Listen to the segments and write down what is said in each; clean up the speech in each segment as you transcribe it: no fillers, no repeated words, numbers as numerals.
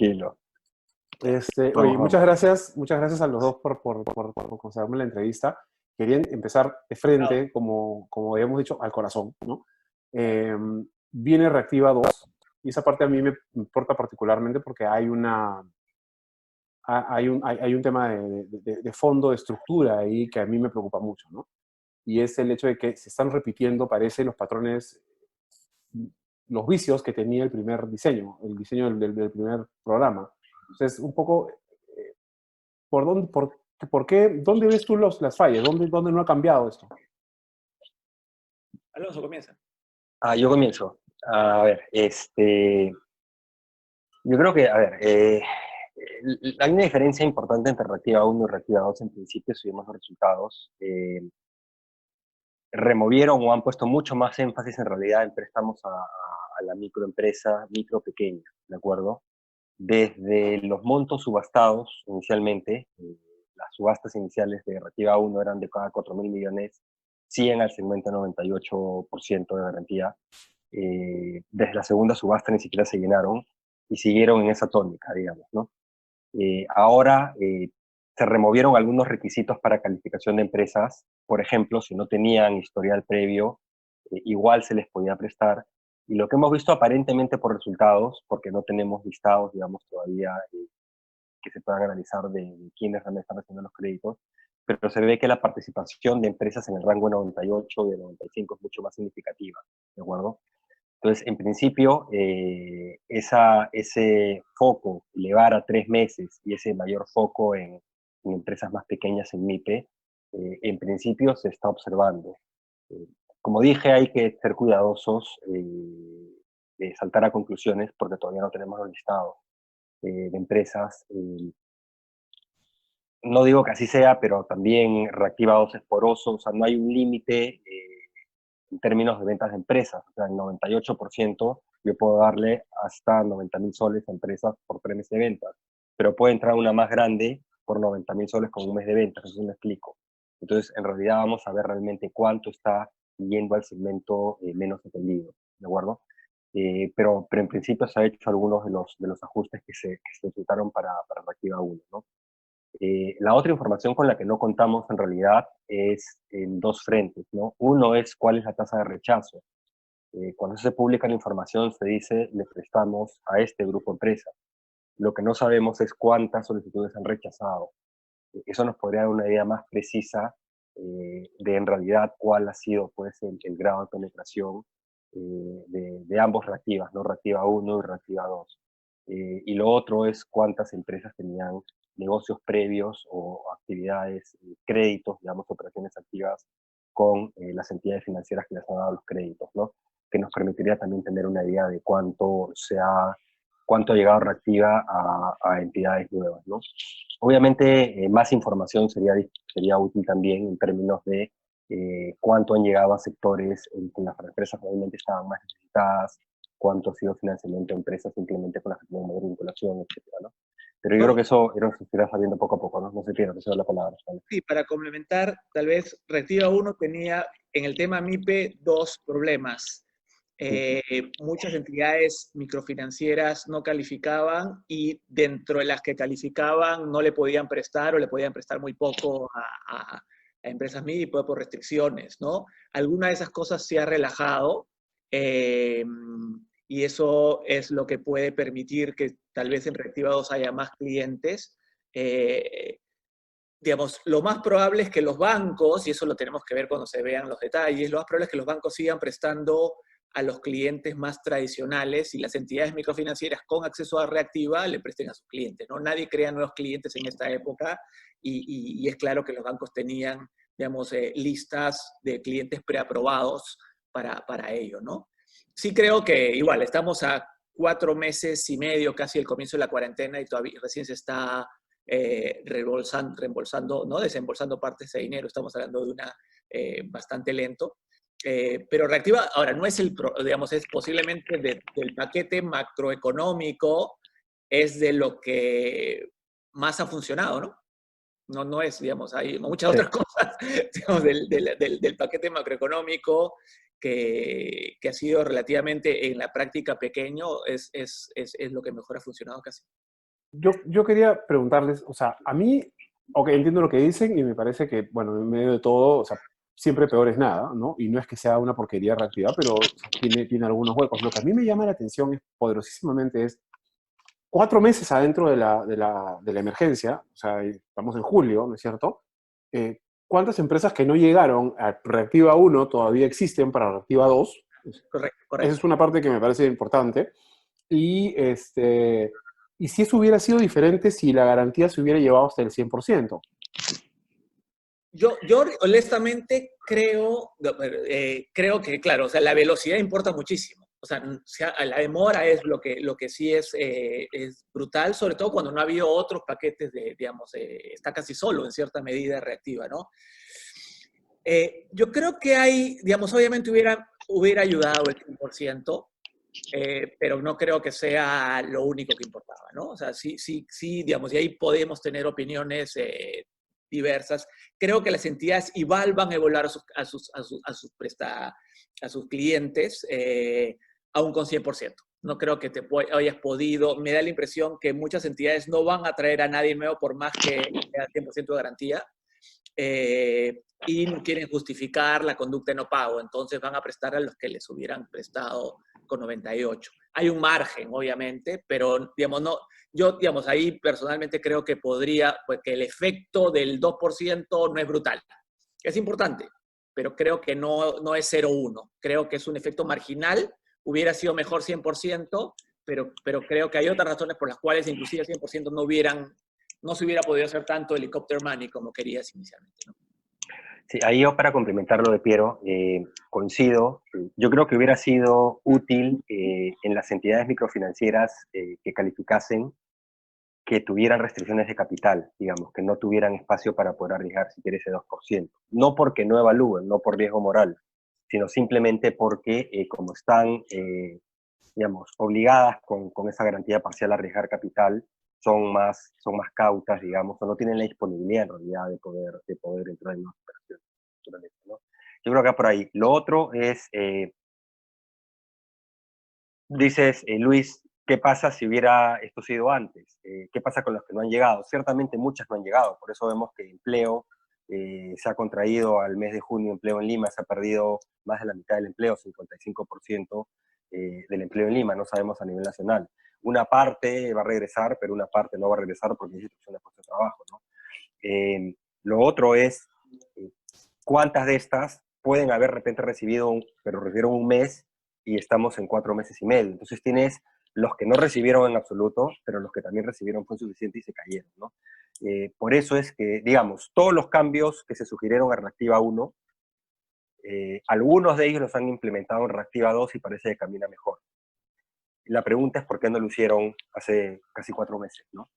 tranquilo. Oye, Vamos, vamos. muchas gracias a los dos por concederme la entrevista. Quería empezar de Claro, frente, como habíamos dicho, al corazón, ¿no? Eh, Viene Reactiva 2 y esa parte a mí me importa particularmente porque hay un tema de fondo, de estructura ahí que a mí me preocupa mucho, ¿no? Y es el hecho de que se están repitiendo, parece, los patrones, los vicios que tenía el primer diseño, el diseño del primer programa. Entonces, un poco, ¿por dónde, por qué, dónde ves tú las fallas? ¿Dónde no ha cambiado esto? Alonso comienza. Yo comienzo. A ver, yo creo que, a ver, hay una diferencia importante entre Reactiva 1 y Reactiva 2 en principio, si vemos los resultados. Removieron o han puesto mucho más énfasis en realidad en préstamos a la microempresa, micro pequeña, ¿de acuerdo? Desde los montos subastados inicialmente, las subastas iniciales de Reactiva 1 eran de cada 4.000 millones, 100 al segmento 98% de garantía. Desde la segunda subasta ni siquiera se llenaron y siguieron en esa tónica, digamos, ¿no? Ahora se removieron algunos requisitos para calificación de empresas. Por ejemplo, si no tenían historial previo, igual se les podía prestar. Y lo que hemos visto aparentemente por resultados, porque no tenemos listados, digamos, todavía que se puedan analizar de quiénes realmente están recibiendo los créditos, pero se ve que la participación de empresas en el rango de 98 y de 95 es mucho más significativa, ¿de acuerdo? Entonces, en principio, ese foco, elevar a 3 meses y ese mayor foco en empresas más pequeñas en MIPE, en principio se está observando. Eh, Como dije, hay que ser cuidadosos de saltar a conclusiones porque todavía no tenemos los listados de empresas. No digo que así sea, pero también reactivados es poroso, o sea, no hay un límite en términos de ventas de empresas. O sea, el 98% yo puedo darle hasta 90.000 soles a empresas por 3 meses de ventas, pero puede entrar una más grande por 90.000 soles con un mes de ventas, eso me explico. Entonces, en realidad vamos a ver realmente cuánto está yendo al segmento menos atendido, ¿de acuerdo? Pero en principio se ha hecho algunos de los ajustes que se utilizaron para Reactiva 1, ¿no? La otra información con la que no contamos en realidad es en dos frentes, ¿no? Uno es cuál es la tasa de rechazo. Cuando se publica la información se dice le prestamos a este grupo de empresas. Lo que no sabemos es cuántas solicitudes han rechazado. Eso nos podría dar una idea más precisa de en realidad cuál ha sido pues, el grado de penetración de ambos reactivas, ¿no? Reactiva 1 y Reactiva 2. Y lo otro es cuántas empresas tenían negocios previos o actividades, créditos, digamos, operaciones activas con las entidades financieras que les han dado los créditos, ¿no? Que nos permitiría también tener una idea de cuánto ha llegado Reactiva a entidades nuevas, ¿no? Obviamente, más información sería útil también en términos de cuánto han llegado a sectores en que las empresas realmente estaban más necesitadas, cuánto ha sido financiamiento de empresas simplemente con las que tienen mayor vinculación, etcétera, ¿no? Pero yo creo que eso se irá sabiendo poco a poco, ¿no? No sé, Piero, te cedo la palabra. ¿Vale? Sí, para complementar, tal vez Reactiva 1 tenía en el tema MIPE dos problemas. Muchas entidades microfinancieras no calificaban y dentro de las que calificaban no le podían prestar o le podían prestar muy poco a empresas MIPE por restricciones, ¿no? Alguna de esas cosas se ha relajado eh, y eso es lo que puede permitir que tal vez en Reactiva 2 haya más clientes. Digamos, lo más probable es que los bancos, y eso lo tenemos que ver cuando se vean los detalles, lo más probable es que los bancos sigan prestando a los clientes más tradicionales y las entidades microfinancieras con acceso a Reactiva le presten a sus clientes, ¿no? Nadie crea nuevos clientes en esta época y es claro que los bancos tenían, digamos, listas de clientes preaprobados para ello, ¿no? Sí creo que igual, estamos a 4 meses y medio casi el comienzo de la cuarentena y todavía recién se está reembolsando, ¿no? Desembolsando parte de ese dinero. Estamos hablando de una bastante lento. Pero Reactiva, ahora, no es digamos, es posiblemente del paquete macroeconómico, es de lo que más ha funcionado, ¿no? No es, digamos, hay muchas Sí. otras cosas, digamos, del paquete macroeconómico que ha sido relativamente en la práctica pequeño, es lo que mejor ha funcionado casi. Yo quería preguntarles, o sea, a mí, ok, entiendo lo que dicen y me parece que, bueno, en medio de todo, o sea, siempre peor es nada, ¿no? Y no es que sea una porquería reactiva, pero o sea, tiene algunos huecos. Lo que a mí me llama la atención es, poderosísimamente es 4 meses adentro de la emergencia, o sea, estamos en julio, ¿no es cierto? Eh, ¿Cuántas empresas que no llegaron a Reactiva 1 todavía existen para Reactiva 2? Correcto, Esa es correcto. una parte que me parece importante. Y si eso hubiera sido diferente si la garantía se hubiera llevado hasta el 100%. Yo honestamente creo que, claro, o sea, la velocidad importa muchísimo. O sea, la demora es lo que sí es brutal, sobre todo cuando no ha habido otros paquetes digamos, está casi solo en cierta medida reactiva, ¿no? Yo creo que digamos, obviamente hubiera ayudado el 100%, pero no creo que sea lo único que importaba, ¿no? O sea, sí, digamos, y ahí podemos tener opiniones diversas. Creo que las entidades igual van a evaluar a sus clientes aún con 100%. No creo que hayas podido, me da la impresión que muchas entidades no van a traer a nadie nuevo por más que sea 100% de garantía. Y no quieren justificar la conducta de no pago, entonces van a prestar a los que les hubieran prestado con 98. Hay un margen, obviamente, pero digamos, no, yo digamos, ahí personalmente creo que pues que el efecto del 2% no es brutal. Es importante, pero creo que no es 0,1. Creo que es un efecto marginal, hubiera sido mejor 100%, pero creo que hay otras razones por las cuales inclusive 100% no se hubiera podido hacer tanto helicopter money como querías inicialmente, ¿no? Sí, ahí yo para complementar lo de Piero, coincido. Yo creo que hubiera sido útil en las entidades microfinancieras que calificasen, que tuvieran restricciones de capital, digamos, que no tuvieran espacio para poder arriesgar siquiera ese 2%. No porque no evalúen, no por riesgo moral, sino simplemente porque como están, digamos, obligadas con esa garantía parcial a arriesgar capital, son más cautas, digamos, o no tienen la disponibilidad en realidad de poder entrar en una operación, ¿no? Yo creo que por ahí. Lo otro es, dices, Luis, ¿qué pasa si hubiera esto sido antes? ¿Qué pasa con los que no han llegado? Ciertamente muchas no han llegado, por eso vemos que empleo se ha contraído al mes de junio, empleo en Lima, se ha perdido más de la mitad del empleo, 55% del empleo en Lima, no sabemos a nivel nacional. Una parte va a regresar, pero una parte no va a regresar porque hay situación de puesto de trabajo, ¿no? Lo otro es, eh, ¿cuántas de estas pueden haber de repente recibido, pero recibieron un mes y estamos en 4 meses y medio? Entonces tienes los que no recibieron en absoluto, pero los que también recibieron fue suficiente y se cayeron, ¿no? Por eso es que, digamos, todos los cambios que se sugirieron a Reactiva 1, algunos de ellos los han implementado en Reactiva 2 y parece que camina mejor. La pregunta es por qué no lo hicieron hace casi 4 meses, ¿no?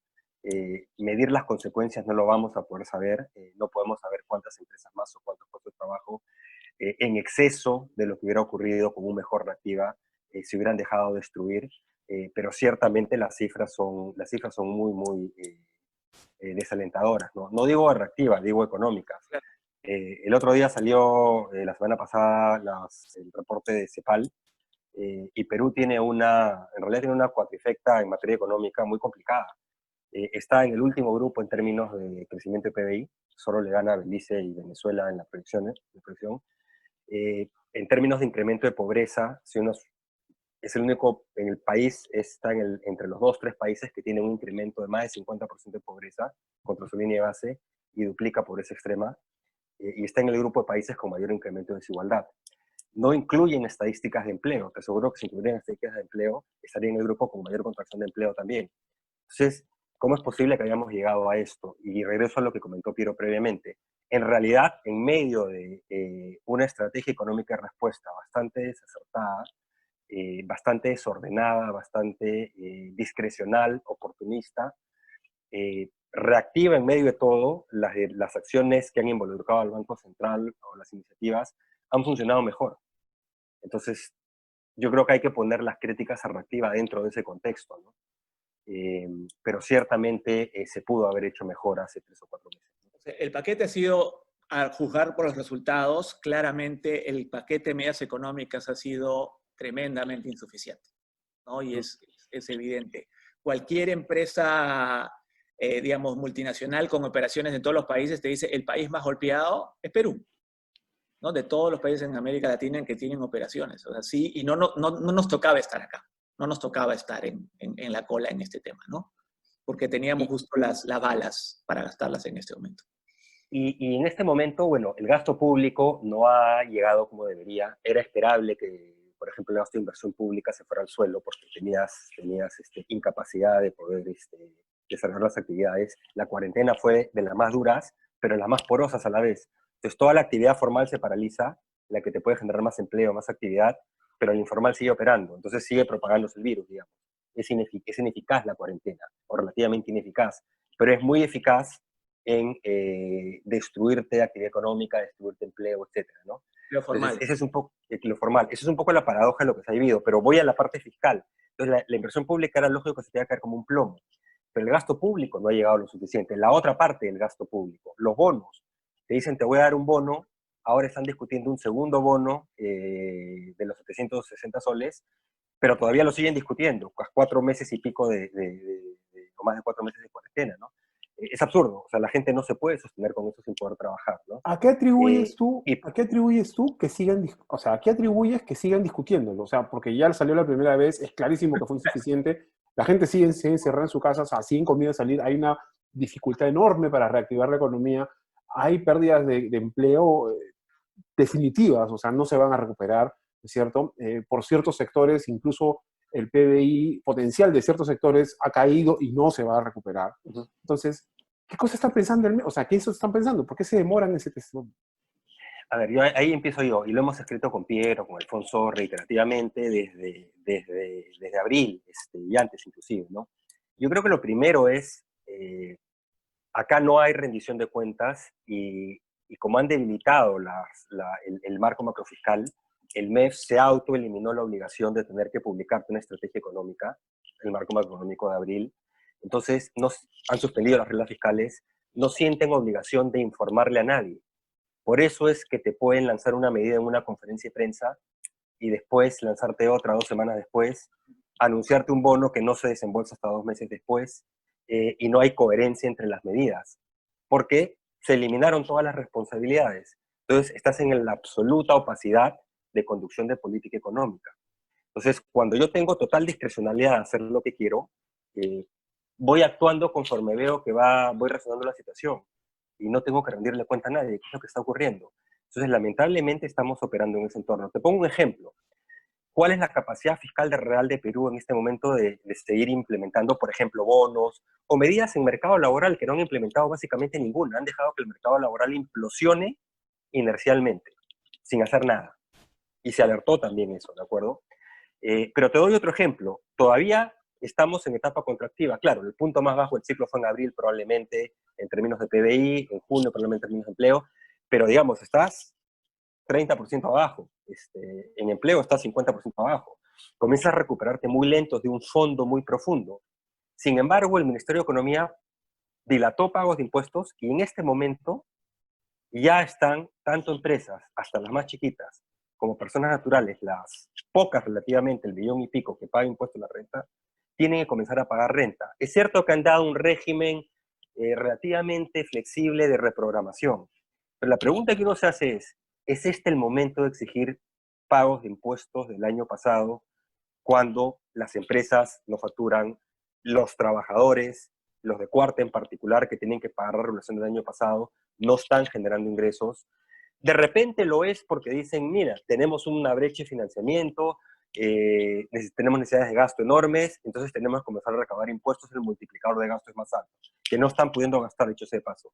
Medir las consecuencias no lo vamos a poder saber, no podemos saber cuántas empresas más o cuántos puestos de trabajo en exceso de lo que hubiera ocurrido con un mejor Reactiva se hubieran dejado destruir, pero ciertamente las cifras son muy, muy desalentadoras, ¿no? No digo Reactiva, digo económicas. El otro día salió, la semana pasada, el reporte de CEPAL, y Perú tiene en realidad tiene una cuatrifecta en materia económica muy complicada. Está en el último grupo en términos de crecimiento de PBI, solo le gana a Belice y Venezuela en la proyección. En términos de incremento de pobreza, es el único en el país, está entre los 2 o 3 países que tienen un incremento de más del 50% de pobreza contra su línea de base y duplica pobreza extrema, y está en el grupo de países con mayor incremento de desigualdad. No incluyen estadísticas de empleo, te aseguro que si incluyeran estadísticas de empleo, estaría en el grupo con mayor contracción de empleo también. Entonces, ¿cómo es posible que hayamos llegado a esto? Y regreso a lo que comentó Piero previamente. En realidad, en medio de una estrategia económica de respuesta bastante desacertada, bastante desordenada, bastante discrecional, oportunista, reactiva en medio de todo, las acciones que han involucrado al Banco Central o las iniciativas han funcionado mejor. Entonces, yo creo que hay que poner las críticas a reactiva dentro de ese contexto, ¿no? Pero ciertamente se pudo haber hecho mejor hace 3 o 4 meses. El paquete ha sido, a juzgar por los resultados, claramente el paquete de medidas económicas ha sido tremendamente insuficiente, ¿no? Y es evidente. cualquier empresa, digamos, multinacional con operaciones en todos los países te dice el país más golpeado es Perú, ¿no? De todos los países en América Latina en que tienen operaciones. O sea, sí, y no nos tocaba estar acá, no nos tocaba estar en la cola en este tema, ¿no? Porque teníamos justo las balas para gastarlas en este momento. Y en este momento, bueno, el gasto público no ha llegado como debería. Era esperable que, por ejemplo, el gasto de inversión pública se fuera al suelo porque tenías incapacidad de poder desarrollar las actividades. La cuarentena fue de las más duras, pero las más porosas a la vez. Entonces, toda la actividad formal se paraliza, la que te puede generar más empleo, más actividad, pero el informal sigue operando. Entonces, sigue propagándose el virus, digamos. Es ineficaz la cuarentena, o relativamente ineficaz, pero es muy eficaz en destruirte actividad económica, destruirte empleo, etcétera, ¿no? Lo formal. Entonces, ese es un poco lo formal. Eso es un poco la paradoja de lo que se ha vivido, pero voy a la parte fiscal. Entonces, la inversión pública era lógico que se tenía que caer como un plomo, pero el gasto público no ha llegado lo suficiente. La otra parte del gasto público, los bonos. Te dicen, te voy a dar un bono, ahora están discutiendo un segundo bono de los 760 soles, pero todavía lo siguen discutiendo, 4 meses y pico o más de 4 meses de cuarentena, ¿no? Es absurdo, o sea, la gente no se puede sostener con eso sin poder trabajar, ¿no? ¿A qué atribuyes tú que sigan, o sea, a qué atribuyes que sigan discutiéndolo? O sea, porque ya salió la primera vez, es clarísimo que fue insuficiente, la gente sigue encerrada en su casa, o sea, siguen con miedo de salir, hay una dificultad enorme para reactivar la economía, hay pérdidas de empleo definitivas, o sea, no se van a recuperar, ¿es cierto? Por ciertos sectores, incluso el PBI potencial de ciertos sectores ha caído y no se va a recuperar. Entonces, ¿qué cosas están pensando? O sea, ¿qué están pensando? ¿Por qué se demoran en ese texto? A ver, ahí empiezo yo, y lo hemos escrito con Piero, con Alfonso, reiterativamente desde abril, y antes inclusive, ¿no? Yo creo que lo primero es, acá no hay rendición de cuentas, y como han debilitado el marco macrofiscal, el MEF se autoeliminó la obligación de tener que publicarte una estrategia económica, el marco macroeconómico de abril. Entonces, han suspendido las reglas fiscales, no sienten obligación de informarle a nadie. Por eso es que te pueden lanzar una medida en una conferencia de prensa y después lanzarte otra 2 semanas después, anunciarte un bono que no se desembolsa hasta 2 meses después, y no hay coherencia entre las medidas, porque se eliminaron todas las responsabilidades. Entonces, estás en la absoluta opacidad de conducción de política económica. Entonces, cuando yo tengo total discrecionalidad de hacer lo que quiero, voy actuando conforme veo que voy razonando la situación y no tengo que rendirle cuenta a nadie de qué es lo que está ocurriendo. Entonces, lamentablemente estamos operando en ese entorno. Te pongo un ejemplo. ¿Cuál es la capacidad fiscal real de Perú en este momento de seguir implementando, por ejemplo, bonos o medidas en mercado laboral que no han implementado básicamente ninguna? Han dejado que el mercado laboral implosione inercialmente, sin hacer nada. Y se alertó también eso, ¿de acuerdo? Pero te doy otro ejemplo. Todavía estamos en etapa contractiva. Claro, el punto más bajo del ciclo fue en abril, probablemente en términos de PBI, en junio probablemente en términos de empleo, pero digamos, estás 30% abajo, en empleo estás 50% abajo. Comienzas a recuperarte muy lento de un fondo muy profundo. Sin embargo, el Ministerio de Economía dilató pagos de impuestos y en este momento ya están tanto empresas, hasta las más chiquitas, como personas naturales, las pocas relativamente, el 1 millón y pico que pagan impuestos a la renta, tienen que comenzar a pagar renta. Es cierto que han dado un régimen relativamente flexible de reprogramación, pero la pregunta que uno se hace ¿es este el momento de exigir pagos de impuestos del año pasado cuando las empresas no facturan, los trabajadores, los de cuarta en particular, que tienen que pagar la regulación del año pasado, no están generando ingresos? De repente lo es porque dicen, mira, tenemos una brecha de financiamiento, tenemos necesidades de gasto enormes, entonces tenemos que comenzar a recabar impuestos, el multiplicador de gasto es más alto, que no están pudiendo gastar, dicho sea de paso.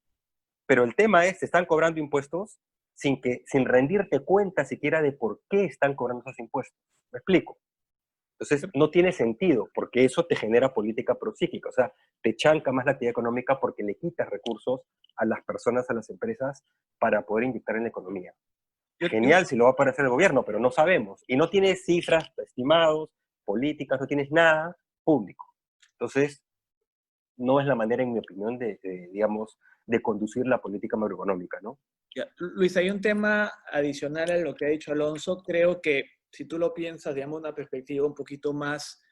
Pero el tema es, se están cobrando impuestos sin rendirte cuenta siquiera de por qué están cobrando esos impuestos. ¿Me explico? Entonces, no tiene sentido, porque eso te genera política procíclica, o sea, te chanca más la actividad económica porque le quitas recursos a las personas, a las empresas, para poder inyectar en la economía. Genial si lo va a poder hacer el gobierno, pero no sabemos. Y no tienes cifras, estimados, políticas, no tienes nada público. Entonces, no es la manera, en mi opinión, digamos, de conducir la política macroeconómica, ¿no? Luis, hay un tema adicional a lo que ha dicho Alonso. Creo que si tú lo piensas, digamos, una perspectiva un poquito más,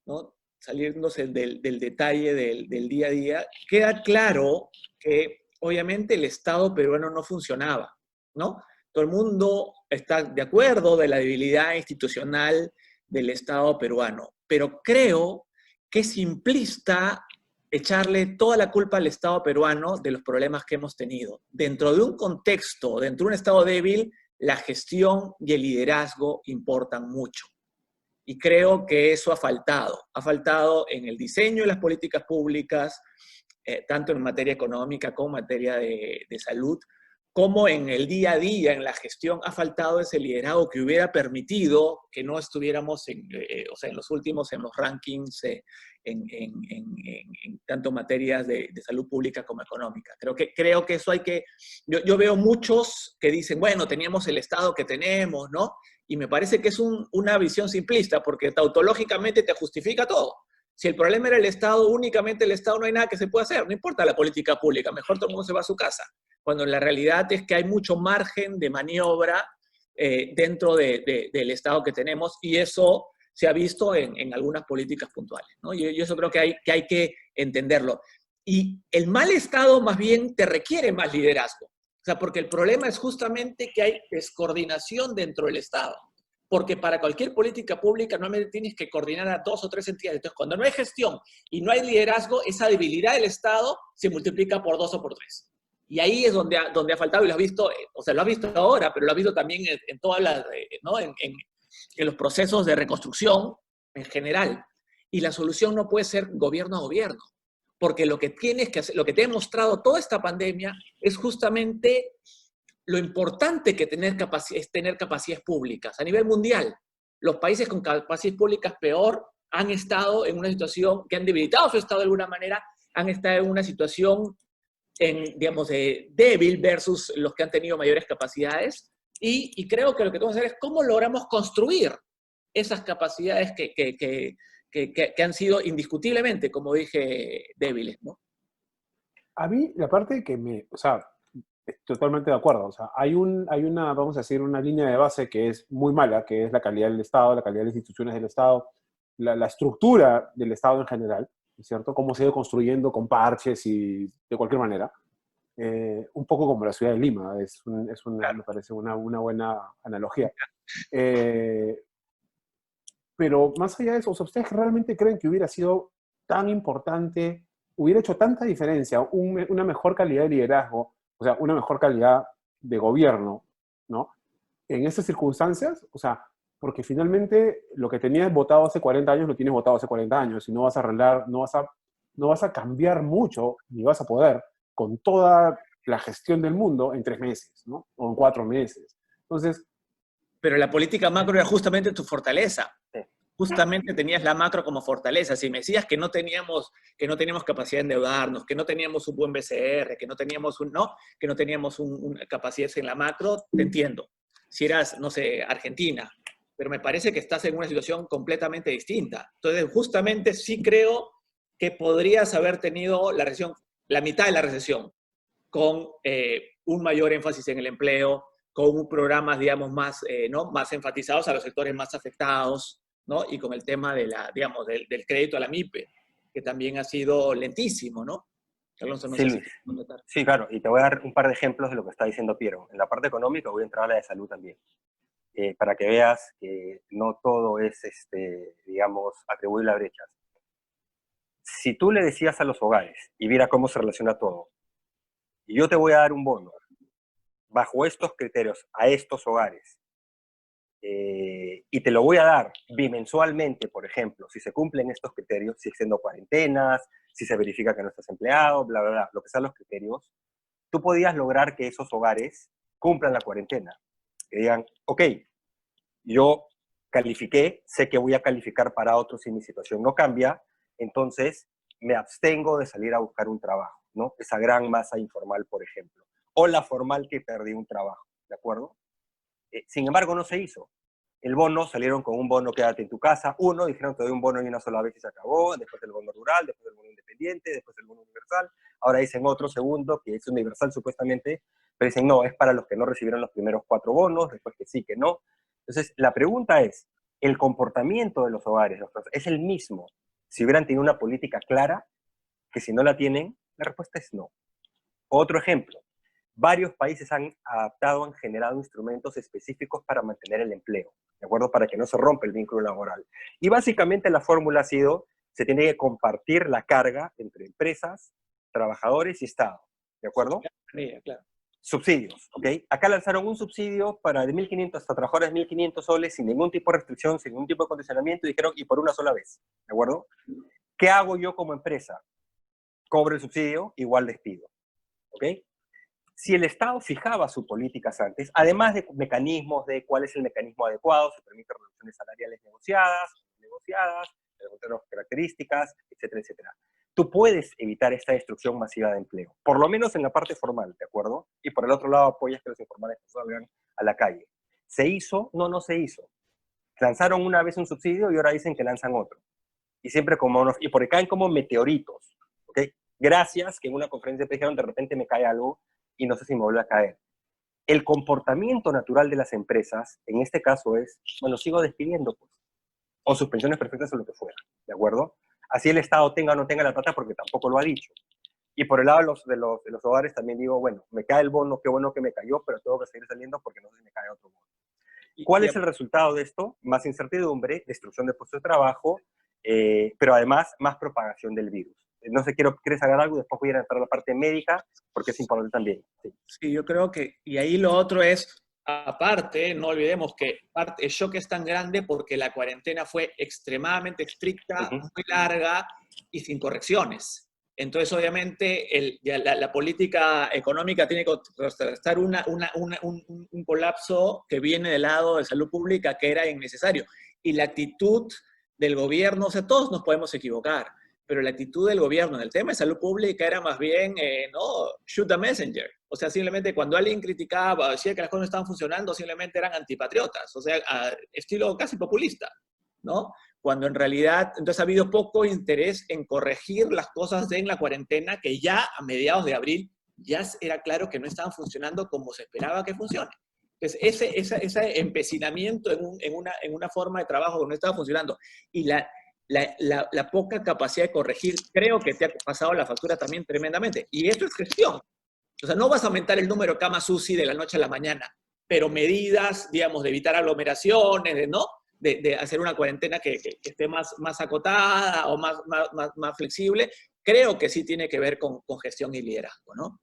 ¿no?, saliéndose del detalle del día a día, queda claro que obviamente el Estado peruano no funcionaba, ¿no? Todo el mundo está de acuerdo de la debilidad institucional del Estado peruano, pero creo que es simplista echarle toda la culpa al Estado peruano de los problemas que hemos tenido. Dentro de un contexto, dentro de un Estado débil, la gestión y el liderazgo importan mucho. Y creo que eso ha faltado en el diseño de las políticas públicas, tanto en materia económica como en materia de salud, como en el día a día, en la gestión, ha faltado ese liderazgo que hubiera permitido que no estuviéramos o sea, en los últimos, en los rankings, en tanto materias de salud pública como económica. Creo que eso hay que... Yo veo muchos que dicen, bueno, teníamos el Estado que tenemos, ¿no? Y me parece que es una visión simplista, porque tautológicamente te justifica todo. Si el problema era el Estado, únicamente el Estado, no hay nada que se pueda hacer. No importa la política pública, mejor todo el mundo se va a su casa. Cuando la realidad es que hay mucho margen de maniobra dentro del Estado que tenemos, y eso se ha visto en algunas políticas puntuales, ¿no? Y eso creo que hay que entenderlo. Y el mal Estado más bien te requiere más liderazgo. O sea, porque el problema es justamente que hay descoordinación dentro del Estado. Porque para cualquier política pública normalmente tienes que coordinar a 2 o 3 entidades. Entonces, cuando no hay gestión y no hay liderazgo, esa debilidad del Estado se multiplica por 2 o por 3. Y ahí es donde ha faltado, y lo has visto, o sea, lo has visto ahora, pero lo has visto también en todas las, ¿no? en los procesos de reconstrucción en general. Y la solución no puede ser gobierno a gobierno, porque lo que tienes que hacer, lo que te ha mostrado toda esta pandemia es justamente lo importante que es tener capacidades públicas a nivel mundial. Los países con capacidades públicas peor han estado en una situación que han debilitado su Estado de alguna manera, han estado en una situación digamos, débil versus los que han tenido mayores capacidades. Y creo que lo que tenemos que hacer es cómo logramos construir esas capacidades que han sido indiscutiblemente, como dije, débiles, ¿no? A mí, la parte que o sea, totalmente de acuerdo. O sea, hay una, vamos a decir, una línea de base que es muy mala, que es la calidad del Estado, la calidad de las instituciones del Estado, la estructura del Estado en general, ¿cierto? Cómo se ha ido construyendo con parches y de cualquier manera. Un poco como la ciudad de Lima, Claro. me parece una buena analogía. Pero más allá de eso, o sea, ¿ustedes realmente creen que hubiera sido tan importante, hubiera hecho tanta diferencia, una mejor calidad de liderazgo, o sea, una mejor calidad de gobierno, ¿no? En estas circunstancias, o sea, porque finalmente lo que tenías votado hace 40 años lo tienes votado hace 40 años y no vas a arreglar, no vas a cambiar mucho, ni vas a poder con toda la gestión del mundo en 3 meses, ¿no? O en 4 meses. Entonces, Pero la política macro era justamente tu fortaleza. Sí. Justamente tenías la macro como fortaleza. Si me decías que no teníamos capacidad de endeudarnos, que no teníamos un buen BCR, que no teníamos una capacidad en la macro, te entiendo. Si eras, no sé, Argentina, pero me parece que estás en una situación completamente distinta. Entonces, justamente sí creo que podrías haber tenido la mitad de la recesión, con un mayor énfasis en el empleo, con programas, digamos, ¿no? más enfatizados a los sectores más afectados, ¿no? Y con el tema digamos, del crédito a la MIPE, que también ha sido lentísimo, ¿no? Alonso, no Sí, sé si Luis. comentar. Sí, claro, y te voy a dar un par de ejemplos de lo que está diciendo Piero. En la parte económica voy a entrar a la de salud también, para que veas que no todo es, digamos, atribuible a brechas. Si tú le decías a los hogares, y mira cómo se relaciona todo, y yo te voy a dar un bono, bajo estos criterios, a estos hogares, y te lo voy a dar bimensualmente, por ejemplo, si se cumplen estos criterios, si extiendo cuarentenas, si se verifica que no estás empleado, bla, bla, bla, lo que sean los criterios, tú podías lograr que esos hogares cumplan la cuarentena. Que digan, ok, yo califiqué, sé que voy a calificar para otros si mi situación no cambia, entonces me abstengo de salir a buscar un trabajo, ¿no? Esa gran masa informal, por ejemplo. O la formal que perdí un trabajo, ¿de acuerdo? Sin embargo, no se hizo. El bono, salieron con un bono quédate en tu casa. Uno, dijeron te doy un bono y una sola vez y se acabó. Después el bono rural, después el bono independiente, después el bono universal. Ahora dicen otro segundo, que es universal supuestamente, pero dicen no, es para los que no recibieron los primeros 4 bonos, después que sí, que no. Entonces, la pregunta es, ¿el comportamiento de los hogares es el mismo si hubieran tenido una política clara, que si no la tienen, la respuesta es no. Otro ejemplo, varios países han adaptado, han generado instrumentos específicos para mantener el empleo, ¿de acuerdo? Para que no se rompa el vínculo laboral. Y básicamente la fórmula ha sido, se tiene que compartir la carga entre empresas, trabajadores y Estado, ¿de acuerdo? Sí, claro. Subsidios, ¿ok? Acá lanzaron un subsidio para de 1.500 hasta trabajadores de 1.500 soles, sin ningún tipo de restricción, sin ningún tipo de condicionamiento, y dijeron, y por una sola vez, ¿de acuerdo? ¿Qué hago yo como empresa? Cobro el subsidio, igual despido, ¿ok? Si el Estado fijaba sus políticas antes, además de mecanismos de cuál es el mecanismo adecuado, se permite reducciones salariales negociadas, otras características, etcétera, etcétera. Tú puedes evitar esta destrucción masiva de empleo, por lo menos en la parte formal, ¿de acuerdo? Y por el otro lado apoyas que los informales salgan a la calle. ¿Se hizo? No, no se hizo. Lanzaron una vez un subsidio y ahora dicen que lanzan otro. Y siempre como unos, y por acá caen como meteoritos, ¿ok? Gracias, que en una conferencia de dijeron de repente me cae algo y no sé si me vuelve a caer. El comportamiento natural de las empresas, en este caso es, bueno, sigo despidiendo, pues, o suspensiones perfectas o lo que fuera, ¿de acuerdo? Así el Estado tenga o no tenga la plata porque tampoco lo ha dicho. Y por el lado de los hogares también digo, bueno, me cae el bono, qué bueno que me cayó, pero tengo que seguir saliendo porque no sé si me cae otro bono. ¿Cuál es el resultado de esto? Más incertidumbre, destrucción de puestos de trabajo, pero además más propagación del virus. No sé, ¿quieres agregar algo? Después voy a entrar a la parte médica, porque es importante también. Sí. Sí, yo creo que, y ahí lo otro es, aparte, no olvidemos que el shock es tan grande porque la cuarentena fue extremadamente estricta, muy larga y sin correcciones. Entonces, obviamente, la política económica tiene que contrarrestar un colapso que viene del lado de salud pública que era innecesario. Y la actitud del gobierno, o sea, todos nos podemos equivocar, pero la actitud del gobierno en el tema de salud pública era más bien, no, shoot the messenger. O sea, simplemente cuando alguien criticaba, decía que las cosas no estaban funcionando, simplemente eran antipatriotas, o sea, estilo casi populista, ¿no? Cuando en realidad, entonces ha habido poco interés en corregir las cosas en la cuarentena, que ya a mediados de abril ya era claro que no estaban funcionando como se esperaba que funcione. Entonces, ese empecinamiento en una forma de trabajo que no estaba funcionando y la poca capacidad de corregir, creo que te ha pasado la factura también tremendamente. Y esto es gestión. O sea, no vas a aumentar el número de camas UCI de la noche a la mañana, pero medidas, digamos, de evitar aglomeraciones, ¿no? De hacer una cuarentena que esté más acotada o más flexible, creo que sí tiene que ver con gestión y liderazgo, ¿no?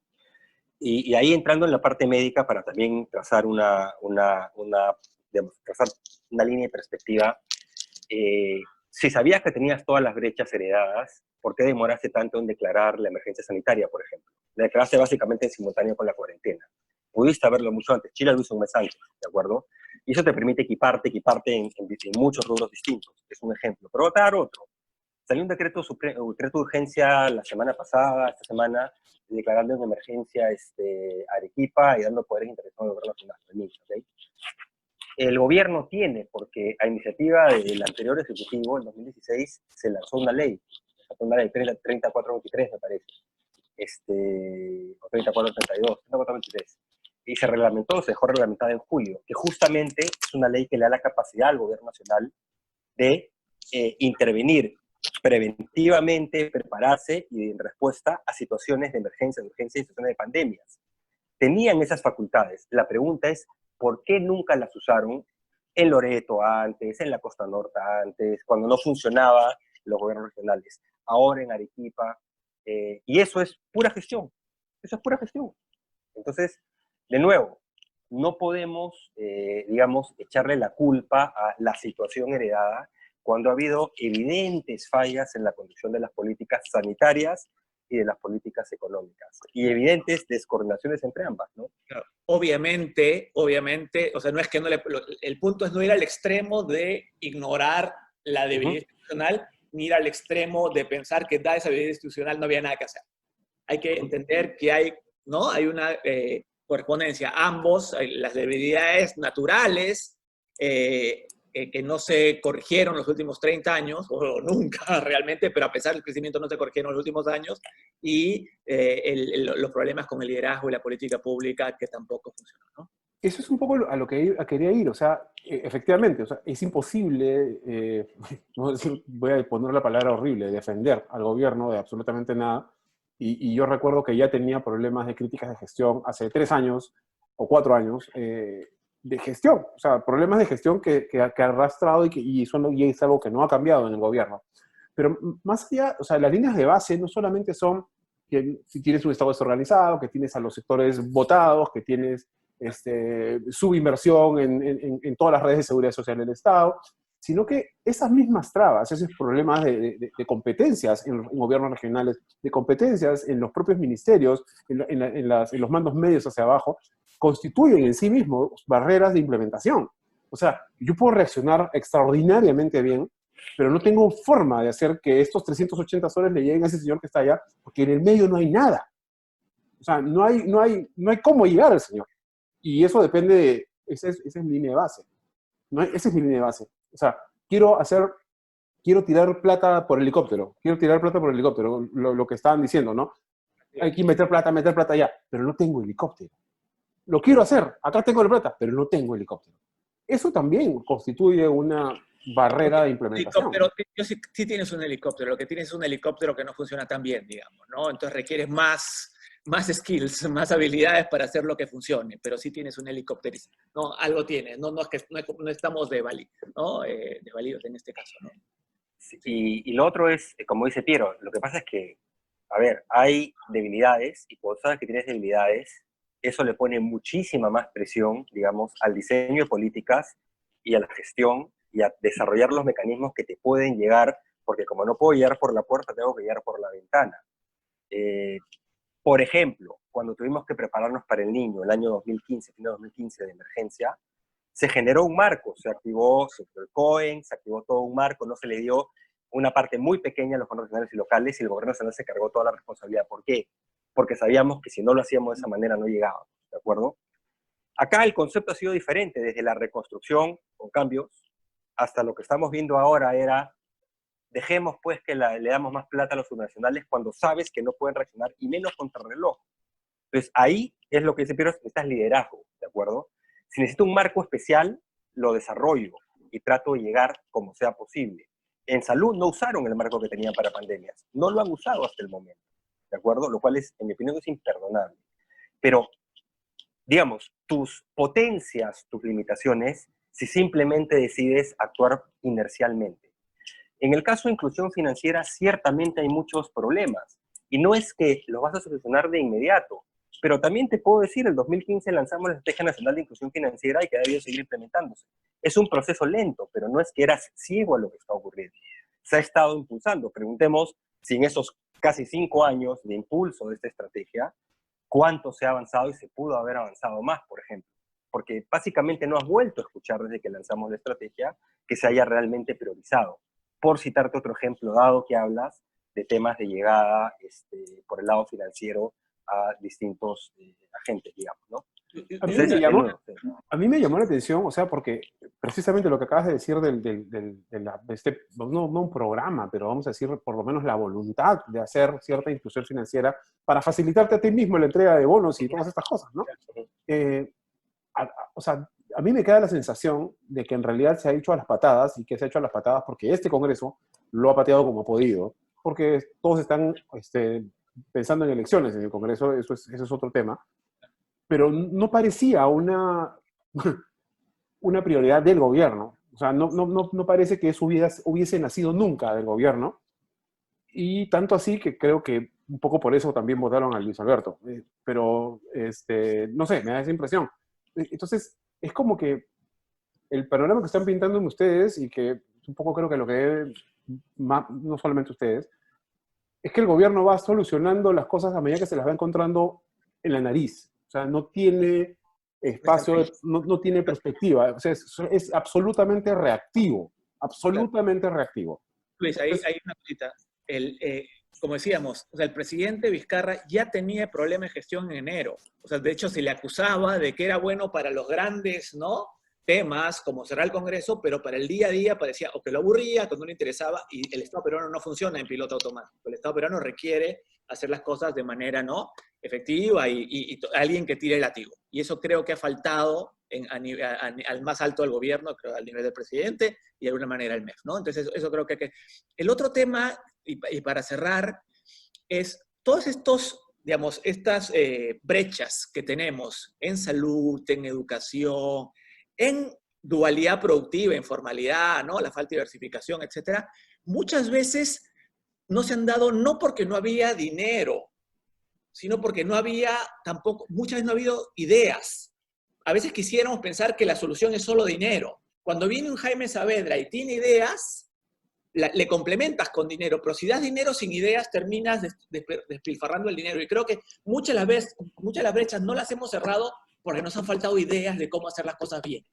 Y ahí entrando en la parte médica para también trazar digamos, trazar una línea de perspectiva, si sabías que tenías todas las brechas heredadas, ¿por qué demoraste tanto en declarar la emergencia sanitaria, por ejemplo? La declaraste básicamente en simultáneo con la cuarentena. Pudiste haberlo mucho antes. Chile lo hizo un mes antes, ¿de acuerdo? Y eso te permite equiparte en muchos rubros distintos. Es un ejemplo. Pero voy a dar otro. Salió un decreto de urgencia la semana pasada, esta semana, declarando en emergencia Arequipa y dando poderes internacionales al gobierno nacional. ¿Okay? El gobierno tiene, porque a iniciativa del anterior ejecutivo, en 2016, se lanzó una ley 3423, me parece, o 3432, 3423, y se reglamentó, se dejó reglamentada en julio, que justamente es una ley que le da la capacidad al gobierno nacional de intervenir preventivamente, prepararse y en respuesta a situaciones de emergencia, de urgencia y situaciones de pandemias. Tenían esas facultades. La pregunta es, ¿por qué nunca las usaron en Loreto antes, en la Costa Norte antes, cuando no funcionaban los gobiernos regionales? Ahora en Arequipa. Y eso es pura gestión. Eso es pura gestión. Entonces, de nuevo, no podemos, digamos, echarle la culpa a la situación heredada cuando ha habido evidentes fallas en la conducción de las políticas sanitarias y de las políticas económicas, y evidentes descoordinaciones entre ambas, ¿no? Claro. Obviamente, o sea, no es que no el punto es no ir al extremo de ignorar la debilidad institucional, ni ir al extremo de pensar que dada esa debilidad institucional no había nada que hacer. Hay que entender que hay, ¿no? Hay una correspondencia. Ambos, las debilidades naturales, que no se corrigieron los últimos 30 años, o nunca realmente, pero a pesar del crecimiento no se corrigieron los últimos años, y los problemas con el liderazgo y la política pública que tampoco funcionan, ¿no? eso es un poco a lo que quería ir, o sea, efectivamente, o sea, es imposible, voy a poner la palabra horrible, defender al gobierno de absolutamente nada, y yo recuerdo que ya tenía problemas de críticas de gestión hace 3 años o 4 años, de gestión, o sea, problemas de gestión que ha arrastrado y es algo que no ha cambiado en el gobierno. Pero más allá, o sea, las líneas de base no solamente son que si tienes un Estado desorganizado, que tienes a los sectores votados, que tienes subinversión en todas las redes de seguridad social del Estado, sino que esas mismas trabas, esos problemas de competencias en gobiernos regionales, de competencias en los propios ministerios, en los mandos medios hacia abajo, constituyen en sí mismos barreras de implementación. O sea, yo puedo reaccionar extraordinariamente bien, pero no tengo forma de hacer que estos 380 soles le lleguen a ese señor que está allá, porque en el medio no hay nada. O sea, no hay cómo llegar al señor. Y eso depende de, esa es mi línea de base. Esa es mi línea de base. O sea, quiero tirar plata por helicóptero. Quiero tirar plata por helicóptero, lo que estaban diciendo, ¿no? Hay que meter plata allá, pero no tengo helicóptero. Lo quiero hacer, acá tengo la plata, pero no tengo helicóptero. Eso también constituye una barrera de implementación. Pero sí tienes un helicóptero, lo que tienes es un helicóptero que no funciona tan bien, digamos, ¿no? Entonces requieres más skills, más habilidades para hacer lo que funcione, pero sí tienes un helicóptero, ¿no? Algo tienes, no estamos desvalidos en este caso, ¿no? Sí, y lo otro es, como dice Piero, lo que pasa es que, a ver, hay debilidades, y cuando sabes que tienes debilidades, eso le pone muchísima más presión, digamos, al diseño de políticas y a la gestión y a desarrollar los mecanismos que te pueden llegar, porque como no puedo llegar por la puerta, tengo que llegar por la ventana. Por ejemplo, cuando tuvimos que prepararnos para el Niño, el año 2015, fin de 2015 de emergencia, se generó un marco, se activó el COEN, se activó todo un marco, no se le dio una parte muy pequeña a los fondos regionales y locales y el gobierno nacional se cargó toda la responsabilidad. ¿Por qué? Porque sabíamos que si no lo hacíamos de esa manera no llegábamos, ¿de acuerdo? Acá el concepto ha sido diferente, desde la reconstrucción con cambios hasta lo que estamos viendo ahora era dejemos pues que le damos más plata a los subnacionales cuando sabes que no pueden reaccionar y menos contra el reloj. Entonces ahí es lo que dice Piero, necesitas liderazgo, ¿de acuerdo? Si necesito un marco especial, lo desarrollo y trato de llegar como sea posible. En salud no usaron el marco que tenían para pandemias, no lo han usado hasta el momento, ¿de acuerdo? Lo cual es, en mi opinión, es imperdonable. Pero, digamos, tus potencias, tus limitaciones, si simplemente decides actuar inercialmente. En el caso de inclusión financiera, ciertamente hay muchos problemas. Y no es que los vas a solucionar de inmediato. Pero también te puedo decir, en 2015 lanzamos la Estrategia Nacional de Inclusión Financiera y que ha debido seguir implementándose. Es un proceso lento, pero no es que eras ciego a lo que está ocurriendo. Se ha estado impulsando. Preguntemos si en esos casi 5 años de impulso de esta estrategia, cuánto se ha avanzado y se pudo haber avanzado más, por ejemplo. Porque básicamente no has vuelto a escuchar desde que lanzamos la estrategia que se haya realmente priorizado. Por citarte otro ejemplo, dado que hablas de temas de llegada por el lado financiero a distintos agentes, digamos, ¿no? A mí me llamó la atención, o sea, porque precisamente lo que acabas de decir no un programa, pero vamos a decir por lo menos la voluntad de hacer cierta inclusión financiera para facilitarte a ti mismo la entrega de bonos y todas estas cosas, ¿no? O sea, a mí me queda la sensación de que en realidad se ha hecho a las patadas y que se ha hecho a las patadas porque este Congreso lo ha pateado como ha podido, porque todos están pensando en elecciones en el Congreso, eso es otro tema, pero no parecía una prioridad del gobierno. O sea, no parece que eso hubiese nacido nunca del gobierno, y tanto así que creo que un poco por eso también votaron a Luis Alberto. Pero, no sé, me da esa impresión. Entonces, es como que el panorama que están pintando en ustedes, y que un poco creo que lo que deben, no solamente ustedes, es que el gobierno va solucionando las cosas a medida que se las va encontrando en la nariz. O sea, no tiene espacio, no tiene perspectiva. O sea, es absolutamente reactivo. Absolutamente reactivo. Luis, hay una cosita. Como decíamos, o sea, el presidente Vizcarra ya tenía problemas de gestión en enero. O sea, de hecho, se le acusaba de que era bueno para los grandes, ¿no? temas como cerrar el Congreso, pero para el día a día parecía o que lo aburría, que no le interesaba, y el Estado peruano no funciona en piloto automático. El Estado peruano requiere hacer las cosas de manera no efectiva y alguien que tire el látigo. Y eso creo que ha faltado al más alto del gobierno, creo, al nivel del presidente y de alguna manera el MEF, ¿no? Entonces eso creo que... El otro tema, y para cerrar, es todos estos, digamos, estas brechas que tenemos en salud, en educación, en dualidad productiva, informalidad, ¿no? La falta de diversificación, etcétera, muchas veces no se han dado no porque no había dinero, sino porque no había tampoco, muchas veces no ha habido ideas. A veces quisiéramos pensar que la solución es solo dinero. Cuando viene un Jaime Saavedra y tiene ideas, le complementas con dinero, pero si das dinero sin ideas, terminas despilfarrando el dinero. Y creo que muchas de las brechas no las hemos cerrado porque nos han faltado ideas de cómo hacer las cosas bien.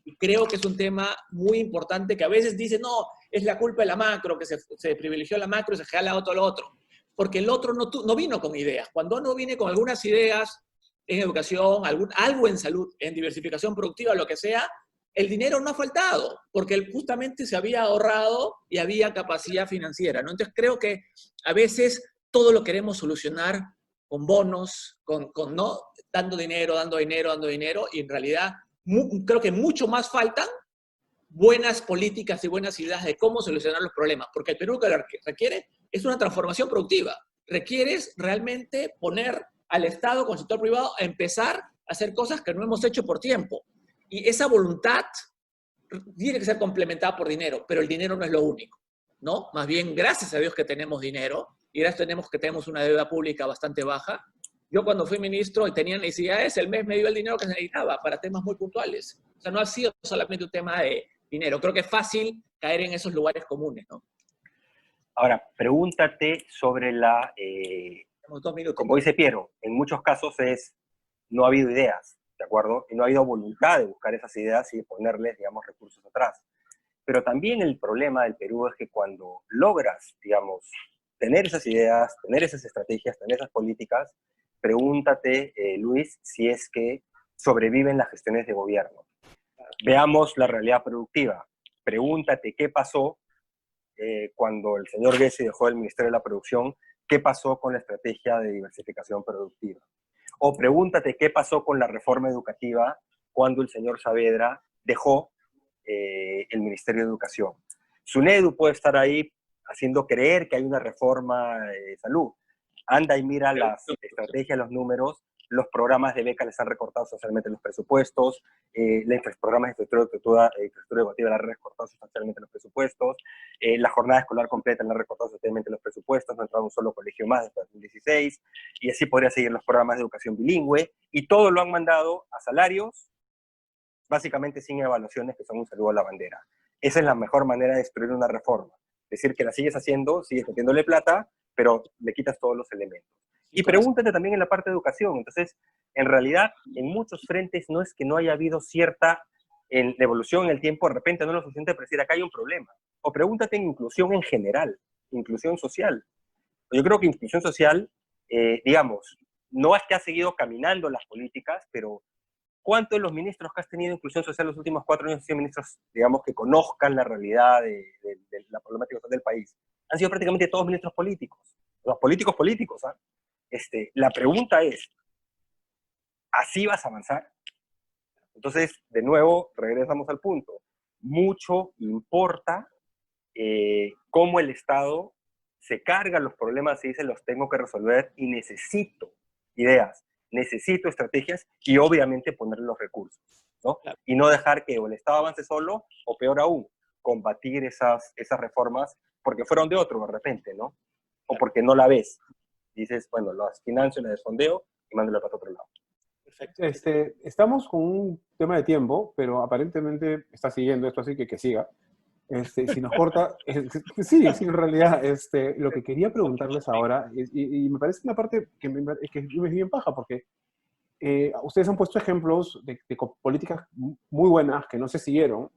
Y creo que es un tema muy importante que a veces dicen, no, es la culpa de la macro, que se privilegió la macro y se jala otro lo otro. Porque el otro no vino con ideas. Cuando uno viene con algunas ideas en educación, algo en salud, en diversificación productiva, lo que sea, el dinero no ha faltado, porque él justamente se había ahorrado y había capacidad financiera, ¿no? Entonces creo que a veces todo lo queremos solucionar con bonos, ¿no? Dando dinero, y en realidad creo que mucho más faltan buenas políticas y buenas ideas de cómo solucionar los problemas, porque el Perú lo que requiere es una transformación productiva. Requieres realmente poner al Estado con el sector privado a empezar a hacer cosas que no hemos hecho por tiempo. Y esa voluntad tiene que ser complementada por dinero, pero el dinero no es lo único, ¿no? Más bien, gracias a Dios que tenemos dinero, y gracias a Dios que tenemos una deuda pública bastante baja. Yo cuando fui ministro y tenía necesidades, el mes me dio el dinero que se necesitaba para temas muy puntuales. O sea, no ha sido solamente un tema de dinero. Creo que es fácil caer en esos lugares comunes, ¿no? Ahora, pregúntate sobre Tenemos 2 minutos. como dice Piero, en muchos casos no ha habido ideas, ¿de acuerdo? Y no ha habido voluntad de buscar esas ideas y de ponerles, digamos, recursos atrás. Pero también el problema del Perú es que cuando logras, digamos, tener esas ideas, tener esas estrategias, tener esas políticas, pregúntate, Luis, si es que sobreviven las gestiones de gobierno. Veamos la realidad productiva. Pregúntate qué pasó cuando el señor Gessi dejó el Ministerio de la Producción, qué pasó con la estrategia de diversificación productiva. O pregúntate qué pasó con la reforma educativa cuando el señor Saavedra dejó el Ministerio de Educación. SUNEDU puede estar ahí haciendo creer que hay una reforma de salud. Anda y mira las estrategias, los números, los programas de beca les han recortado socialmente los presupuestos, los programas de infraestructura educativa les han recortado sustancialmente los presupuestos, la jornada escolar completa le han recortado sustancialmente los presupuestos, no ha entrado un solo colegio más desde 2016, y así podría seguir los programas de educación bilingüe, y todo lo han mandado a salarios, básicamente sin evaluaciones, que son un saludo a la bandera. Esa es la mejor manera de destruir una reforma. Decir que la sigues haciendo, sigues metiéndole plata, pero le quitas todos los elementos. Y pregúntate también en la parte de educación. Entonces, en realidad, en muchos frentes no es que no haya habido cierta evolución en el tiempo, de repente no es lo suficiente para decir acá hay un problema. O pregúntate en inclusión en general, inclusión social. Yo creo que inclusión social, digamos, no es que ha seguido caminando las políticas, pero ¿cuántos de los ministros que has tenido inclusión social los últimos 4 años han sido ministros, digamos, que conozcan la realidad de la problemática social del país? Han sido prácticamente todos ministros políticos. Los políticos, ¿ah? La pregunta es, ¿así vas a avanzar? Entonces, de nuevo, regresamos al punto. Mucho importa cómo el Estado se carga los problemas y dice, los tengo que resolver y necesito ideas, necesito estrategias y obviamente ponerle los recursos, ¿no? Claro. Y no dejar que o el Estado avance solo o peor aún, combatir esas reformas porque fueron de otro de repente, ¿no? O porque no la ves. Dices, bueno, las financio, las desfondeo y mándalo para otro lado. Perfecto. Estamos con un tema de tiempo, pero aparentemente está siguiendo esto, así que siga. Si nos corta, sí, en realidad, lo que quería preguntarles ahora, y me parece una parte que es bien paja, porque ustedes han puesto ejemplos de políticas muy buenas que no se siguieron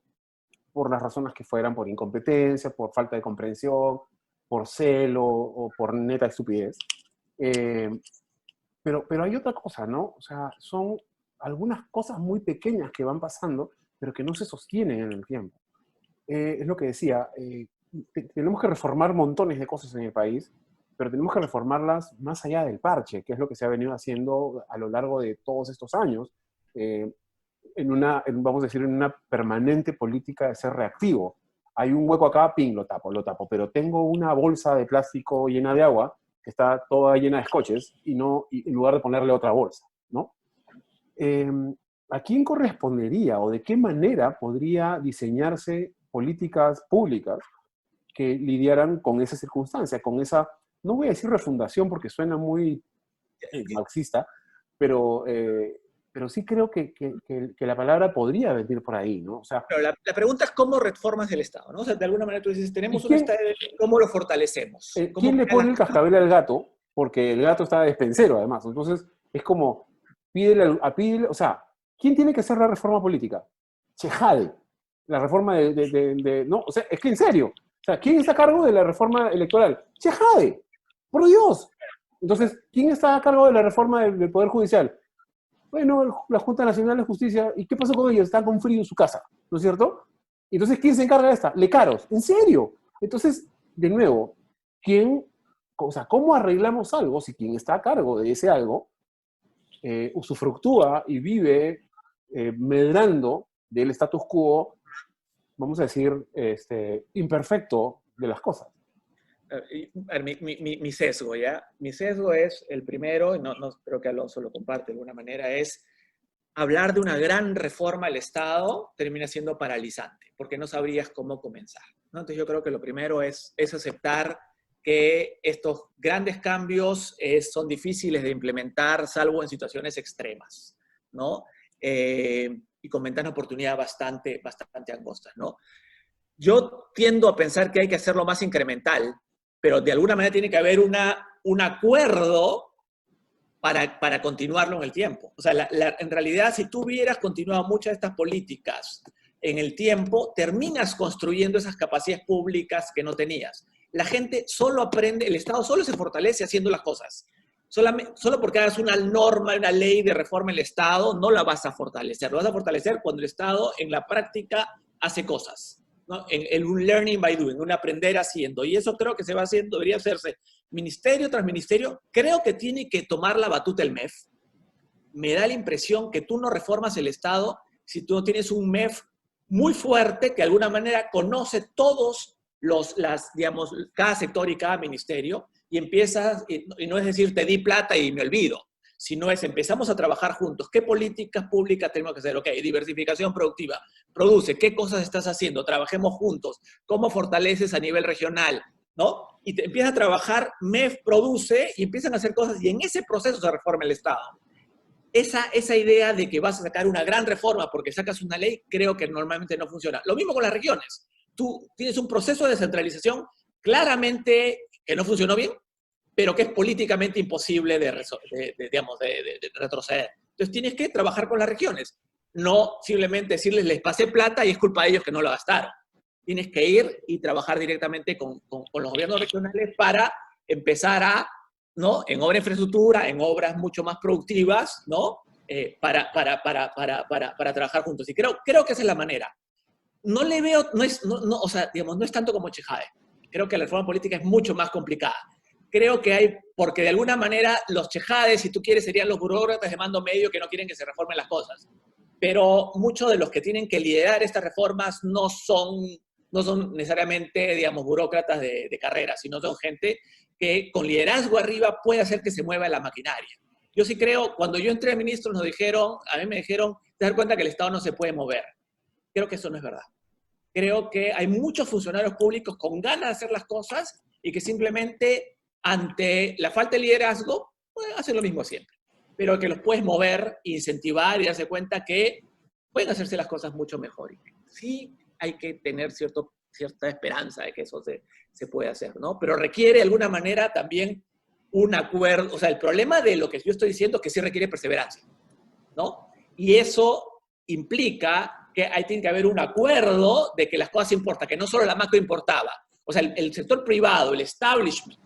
por las razones que fueran, por incompetencia, por falta de comprensión, por celo o por neta estupidez. Pero hay otra cosa, ¿no? O sea, son algunas cosas muy pequeñas que van pasando pero que no se sostienen en el tiempo. Es lo que decía, tenemos que reformar montones de cosas en el país, pero tenemos que reformarlas más allá del parche, que es lo que se ha venido haciendo a lo largo de todos estos años, vamos a decir, en una permanente política de ser reactivo. Hay un hueco acá, ping, lo tapo, pero tengo una bolsa de plástico llena de agua que está toda llena de escoches y en lugar de ponerle otra bolsa, ¿no? ¿A quién correspondería o de qué manera podría diseñarse políticas públicas que lidiaran con esa circunstancia, con esa, no voy a decir refundación porque suena muy marxista, pero sí creo que la palabra podría venir por ahí, ¿no? O sea, pero la pregunta es cómo reformas el Estado, ¿no? O sea, de alguna manera tú dices, tenemos un quién, Estado, ¿cómo lo fortalecemos? ¿Cómo ¿quién le crean pone el las... cascabel al gato? Porque el gato está despensero, además. Entonces, es como, pídele, o sea, ¿quién tiene que hacer la reforma política? Chejade. La reforma no, o sea, es que en serio. O sea, ¿quién está a cargo de la reforma electoral? Chejade. Por Dios. Entonces, ¿quién está a cargo de la reforma del Poder Judicial? Bueno, la Junta Nacional de Justicia. ¿Y qué pasó con ellos? Están con frío en su casa, ¿no es cierto? Entonces, ¿quién se encarga de esta? Lecaros. ¿En serio? Entonces, de nuevo, o sea, ¿cómo arreglamos algo si quien está a cargo de ese algo usufructúa y vive medrando del status quo, vamos a decir, imperfecto de las cosas? Mi sesgo, ¿ya? Mi sesgo es el primero, y no creo que Alonso lo comparte de alguna manera, es hablar de una gran reforma al Estado termina siendo paralizante, porque no sabrías cómo comenzar, ¿no? Entonces yo creo que lo primero es aceptar que estos grandes cambios son difíciles de implementar, salvo en situaciones extremas, ¿no? Y con ventanas de oportunidad bastante angostas, ¿no? Yo tiendo a pensar que hay que hacerlo más incremental, pero de alguna manera tiene que haber un acuerdo para continuarlo en el tiempo. O sea, en realidad, si tú hubieras continuado muchas de estas políticas en el tiempo, terminas construyendo esas capacidades públicas que no tenías. La gente solo aprende, el Estado solo se fortalece haciendo las cosas. Solo porque hagas una norma, una ley de reforma del Estado, no la vas a fortalecer. Lo vas a fortalecer cuando el Estado en la práctica hace cosas, ¿no? En un learning by doing, un aprender haciendo. Y eso creo que se va haciendo, debería hacerse ministerio tras ministerio. Creo que tiene que tomar la batuta el MEF. Me da la impresión que tú no reformas el Estado si tú no tienes un MEF muy fuerte que de alguna manera conoce todos digamos, cada sector y cada ministerio y empiezas, y no es decir, te di plata y me olvido, sino es empezamos a trabajar juntos. ¿Qué políticas públicas tenemos que hacer? Ok, diversificación productiva. Produce, ¿qué cosas estás haciendo? Trabajemos juntos. ¿Cómo fortaleces a nivel regional? ¿No? Y te empieza a trabajar, MEF produce y empiezan a hacer cosas y en ese proceso se reforma el Estado. Esa idea de que vas a sacar una gran reforma porque sacas una ley, creo que normalmente no funciona. Lo mismo con las regiones. Tú tienes un proceso de descentralización claramente que no funcionó bien, pero que es políticamente imposible de retroceder. Entonces tienes que trabajar con las regiones, no simplemente decirles les pasé plata y es culpa de ellos que no lo gastaron. Tienes que ir y trabajar directamente con los gobiernos regionales para empezar a, ¿no? En obra de infraestructura, en obras mucho más productivas, ¿no? Para trabajar juntos. Y creo que esa es la manera. No le veo, o sea, digamos, no es tanto como Chejade. Creo que la reforma política es mucho más complicada. Creo que hay, porque de alguna manera los Chejades, si tú quieres, serían los burócratas de mando medio que no quieren que se reformen las cosas. Pero muchos de los que tienen que liderar estas reformas no son necesariamente, digamos, burócratas de carrera, sino son gente que con liderazgo arriba puede hacer que se mueva la maquinaria. Yo sí creo, cuando yo entré a ministros a mí me dijeron, te das cuenta que el Estado no se puede mover. Creo que eso no es verdad. Creo que hay muchos funcionarios públicos con ganas de hacer las cosas y que simplemente ante la falta de liderazgo hacen lo mismo siempre. Pero que los puedes mover, incentivar y darse cuenta que pueden hacerse las cosas mucho mejor. Y sí hay que tener cierta esperanza de que eso se puede hacer, ¿no? Pero requiere de alguna manera también un acuerdo. O sea, el problema de lo que yo estoy diciendo es que sí requiere perseverancia, ¿no? Y eso implica que tiene que haber un acuerdo de que las cosas importan, que no solo la macro importaba. O sea, el sector privado, el establishment,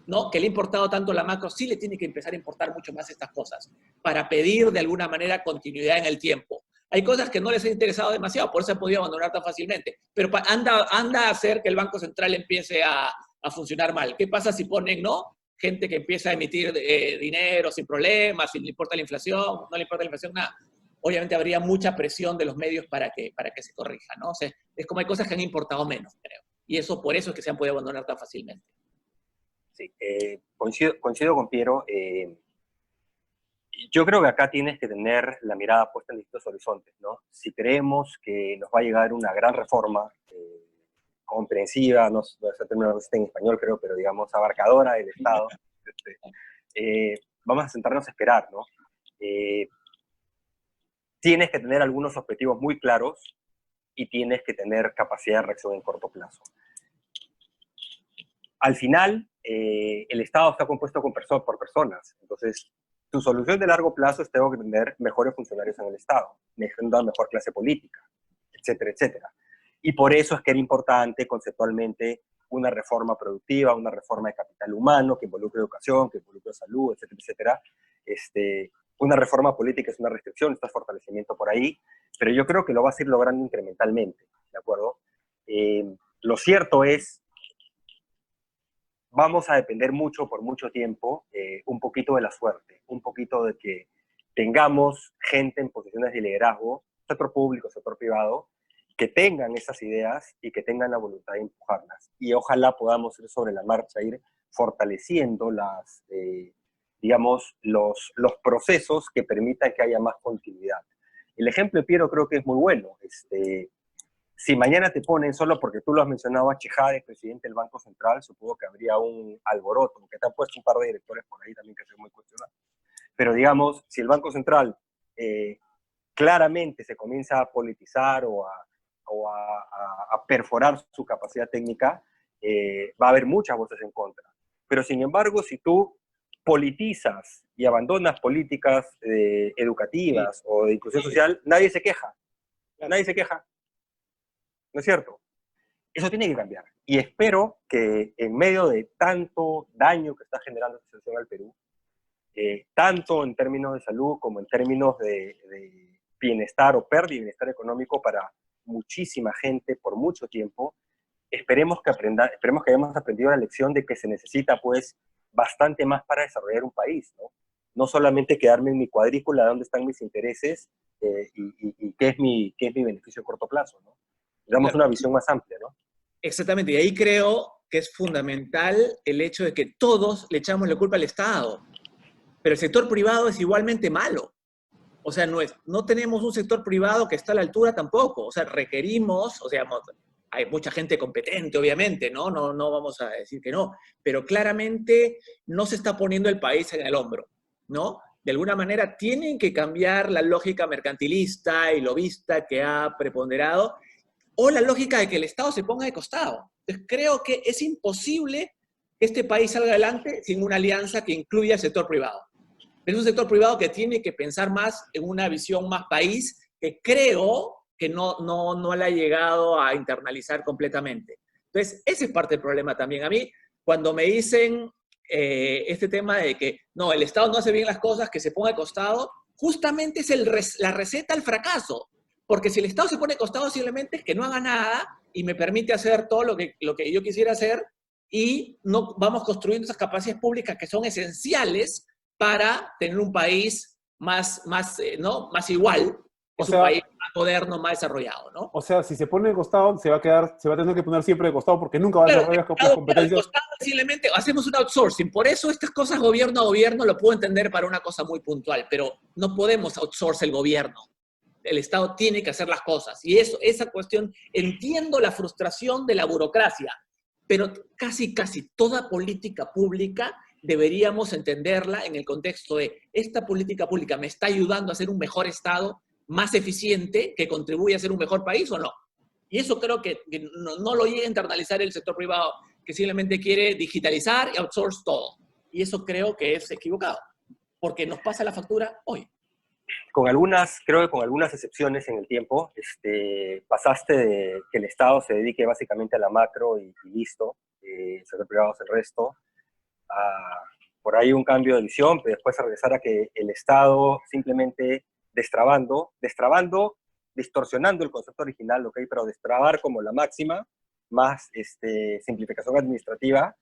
¿no? Que le ha importado tanto la macro, sí le tiene que empezar a importar mucho más estas cosas para pedir de alguna manera continuidad en el tiempo. hay cosas que no les ha interesado demasiado, por eso se ha podido abandonar tan fácilmente. Pero anda a hacer que el Banco Central empiece a funcionar mal. ¿Qué pasa si ponen, no? Gente que empieza a emitir dinero sin problemas, si le importa la inflación, no le importa la inflación, nada. Obviamente habría mucha presión de los medios para que se corrija, ¿no? O sea, es como hay cosas que han importado menos, creo. Y eso por eso es que se han podido abandonar tan fácilmente. Sí, coincido con Piero. Yo creo que acá tienes que tener la mirada puesta en distintos horizontes, ¿no? Si creemos que nos va a llegar una gran reforma comprensiva, no sé el término no existe en español, creo, pero digamos abarcadora del Estado, vamos a sentarnos a esperar, ¿no? Tienes que tener algunos objetivos muy claros y tienes que tener capacidad de reacción en corto plazo. Al final, el Estado está compuesto por personas, entonces tu solución de largo plazo es tengo que tener mejores funcionarios en el Estado, una mejor clase política, etcétera, etcétera. Y por eso es que era importante conceptualmente una reforma productiva, una reforma de capital humano que involucre educación, que involucre salud, etcétera, etcétera. Una reforma política es una restricción, está fortalecimiento por ahí, pero yo creo que lo vas a ir logrando incrementalmente, ¿de acuerdo? Lo cierto es, vamos a depender mucho por mucho tiempo, un poquito de la suerte, un poquito de que tengamos gente en posiciones de liderazgo, sector público, sector privado, que tengan esas ideas y que tengan la voluntad de empujarlas. Y ojalá podamos ir sobre la marcha, ir fortaleciendo digamos, los procesos que permitan que haya más continuidad. El ejemplo de Piero creo que es muy bueno. Si mañana te ponen, solo porque tú lo has mencionado, a Chejade, presidente del Banco Central, supongo que habría un alboroto, porque te han puesto un par de directores por ahí también que son muy cuestionados. Pero digamos, si el Banco Central claramente se comienza a politizar o a perforar su capacidad técnica, va a haber muchas voces en contra. Pero sin embargo, si tú politizas y abandonas políticas educativas o de inclusión social, nadie se queja. Nadie se queja. ¿No es cierto? Eso tiene que cambiar. Y espero que en medio de tanto daño que está generando esta situación al Perú, tanto en términos de salud como en términos de bienestar o pérdida de bienestar económico para muchísima gente por mucho tiempo, esperemos que hayamos aprendido la lección de que se necesita pues bastante más para desarrollar un país, ¿no? No solamente quedarme en mi cuadrícula de dónde están mis intereses y qué es mi beneficio a corto plazo, ¿no? Damos una visión más amplia, ¿no? Exactamente, y ahí creo que es fundamental el hecho de que todos le echamos la culpa al Estado, pero el sector privado es igualmente malo. O sea, no tenemos un sector privado que está a la altura tampoco. O sea, requerimos, o sea, hay mucha gente competente, obviamente, ¿no? No vamos a decir que no, pero claramente no se está poniendo el país en el hombro, ¿no? De alguna manera tienen que cambiar la lógica mercantilista y lobista que ha preponderado, o la lógica de que el Estado se ponga de costado. Entonces, creo que es imposible que este país salga adelante sin una alianza que incluya el sector privado. Es un sector privado que tiene que pensar más en una visión más país, que creo que no la ha llegado a internalizar completamente. Entonces, ese es parte del problema también. A mí, cuando me dicen este tema de que no, el Estado no hace bien las cosas, que se ponga de costado, justamente es la receta al fracaso. Porque si el Estado se pone de costado, simplemente es que no haga nada y me permite hacer todo lo que yo quisiera hacer y no vamos construyendo esas capacidades públicas que son esenciales para tener un país ¿no? más igual, es un país más moderno, más desarrollado, ¿no? O sea, si se pone de costado, se va a tener que poner siempre de costado porque nunca va a desarrollar las competencias. Costado, simplemente hacemos un outsourcing. Por eso estas cosas gobierno a gobierno lo puedo entender para una cosa muy puntual, pero no podemos outsource el gobierno. El Estado tiene que hacer las cosas. Y esa cuestión, entiendo la frustración de la burocracia, pero casi toda política pública deberíamos entenderla en el contexto de esta política pública me está ayudando a ser un mejor Estado, más eficiente, que contribuye a ser un mejor país o no. Y eso creo que no lo llega a internalizar el sector privado, que simplemente quiere digitalizar y outsource todo. Y eso creo que es equivocado, porque nos pasa la factura hoy. Creo que con algunas excepciones en el tiempo, pasaste de que el Estado se dedique básicamente a la macro y listo, el sector privado es el resto, por ahí un cambio de visión, pero después a regresar a que el Estado simplemente destrabando distorsionando el concepto original, ¿ok? Pero destrabar como la máxima, más simplificación administrativa,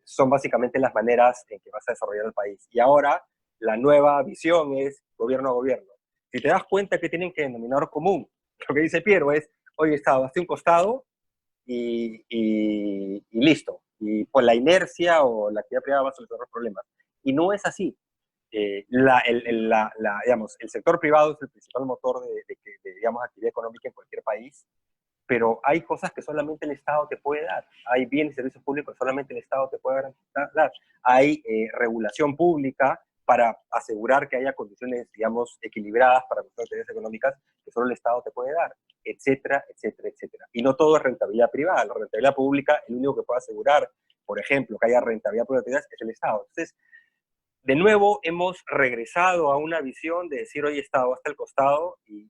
son básicamente las maneras en que vas a desarrollar el país. Y ahora, la nueva visión es gobierno a gobierno. Si te das cuenta que tienen que denominador común, lo que dice Piero es, oye, Estado, hazte un costado y listo. Y por la inercia o la actividad privada va a solucionar problemas. Y no es así. Digamos, el sector privado es el principal motor digamos, actividad económica en cualquier país, pero hay cosas que solamente el Estado te puede dar. Hay bienes y servicios públicos que solamente el Estado te puede dar. Hay regulación pública para asegurar que haya condiciones, digamos, equilibradas para las actividades económicas que solo el Estado te puede dar, etcétera, etcétera, etcétera. Y no todo es rentabilidad privada. La rentabilidad pública, el único que puede asegurar, por ejemplo, que haya rentabilidad pública es el Estado. Entonces, de nuevo hemos regresado a una visión de decir, oye, Estado, hasta el costado y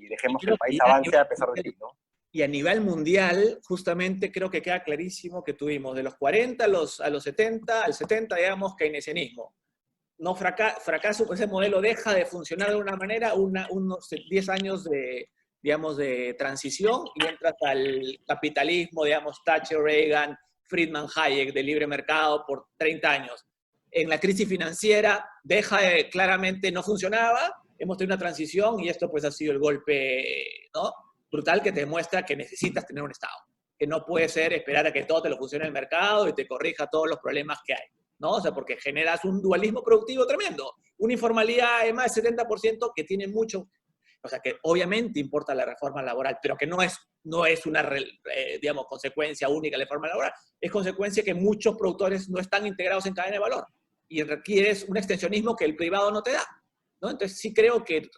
dejemos que el país avance a pesar de ti, ¿no? Y a nivel mundial, justamente creo que queda clarísimo que tuvimos de los 40 a los 70, al 70, digamos, keynesianismo. No fracaso, ese modelo deja de funcionar de una manera, unos 10 años digamos, de transición y entras al capitalismo, digamos, Thatcher, Reagan, Friedman, Hayek, de libre mercado por 30 años. En la crisis financiera claramente no funcionaba, hemos tenido una transición y esto pues ha sido el golpe, ¿no?, brutal que te demuestra que necesitas tener un Estado, que no puede ser esperar a que todo te lo funcione el mercado y te corrija todos los problemas que hay, ¿no? O sea, porque generas un dualismo productivo tremendo, una informalidad de más del 70% que tiene mucho, o sea, que obviamente importa la reforma laboral, pero que no es una, digamos, consecuencia única de la reforma laboral, es consecuencia que muchos productores no están integrados en cadena de valor y requieres un extensionismo que el privado no te da, ¿no? Entonces sí creo que,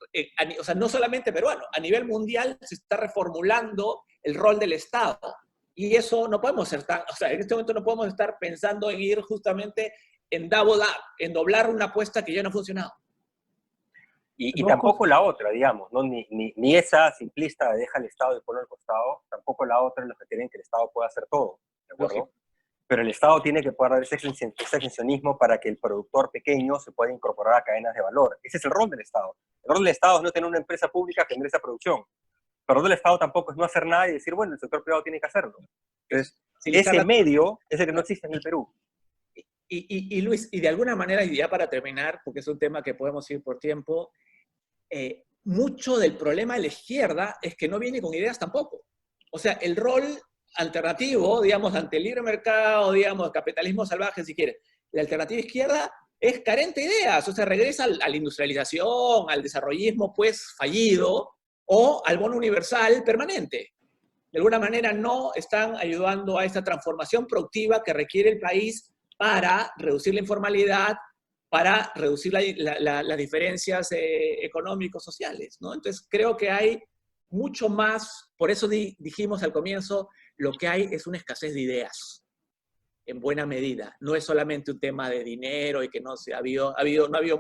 o sea, no solamente peruano, a nivel mundial se está reformulando el rol del Estado. Y eso no podemos ser o sea, en este momento no podemos estar pensando en ir justamente en double up, en doblar una apuesta que ya no ha funcionado. Y tampoco la otra, digamos, ¿no? Ni esa simplista de deja al Estado y ponlo al costado, tampoco la otra en los que quieren que el Estado pueda hacer todo, ¿de acuerdo? Lógico. Pero el Estado tiene que poder dar ese extensionismo para que el productor pequeño se pueda incorporar a cadenas de valor. Ese es el rol del Estado. El rol del Estado es no tener una empresa pública que genere esa producción. Pero el rol del Estado tampoco es no hacer nada y decir, bueno, el sector privado tiene que hacerlo. Entonces, ese medio es el que no existe en el Perú. Y Luis, y de alguna manera, y ya para terminar, porque es un tema que podemos ir por tiempo, mucho del problema de la izquierda es que no viene con ideas tampoco. O sea, el rol alternativo, digamos, ante el libre mercado, digamos, capitalismo salvaje, si quieres, la alternativa izquierda es carente de ideas, o sea, regresa a la industrialización, al desarrollismo, pues, fallido, o al bono universal permanente. De alguna manera no están ayudando a esta transformación productiva que requiere el país para reducir la informalidad, para reducir las diferencias económicos-sociales, ¿no? Entonces, creo que hay mucho más, por eso dijimos al comienzo, lo que hay es una escasez de ideas, en buena medida. No es solamente un tema de dinero y que no ha habido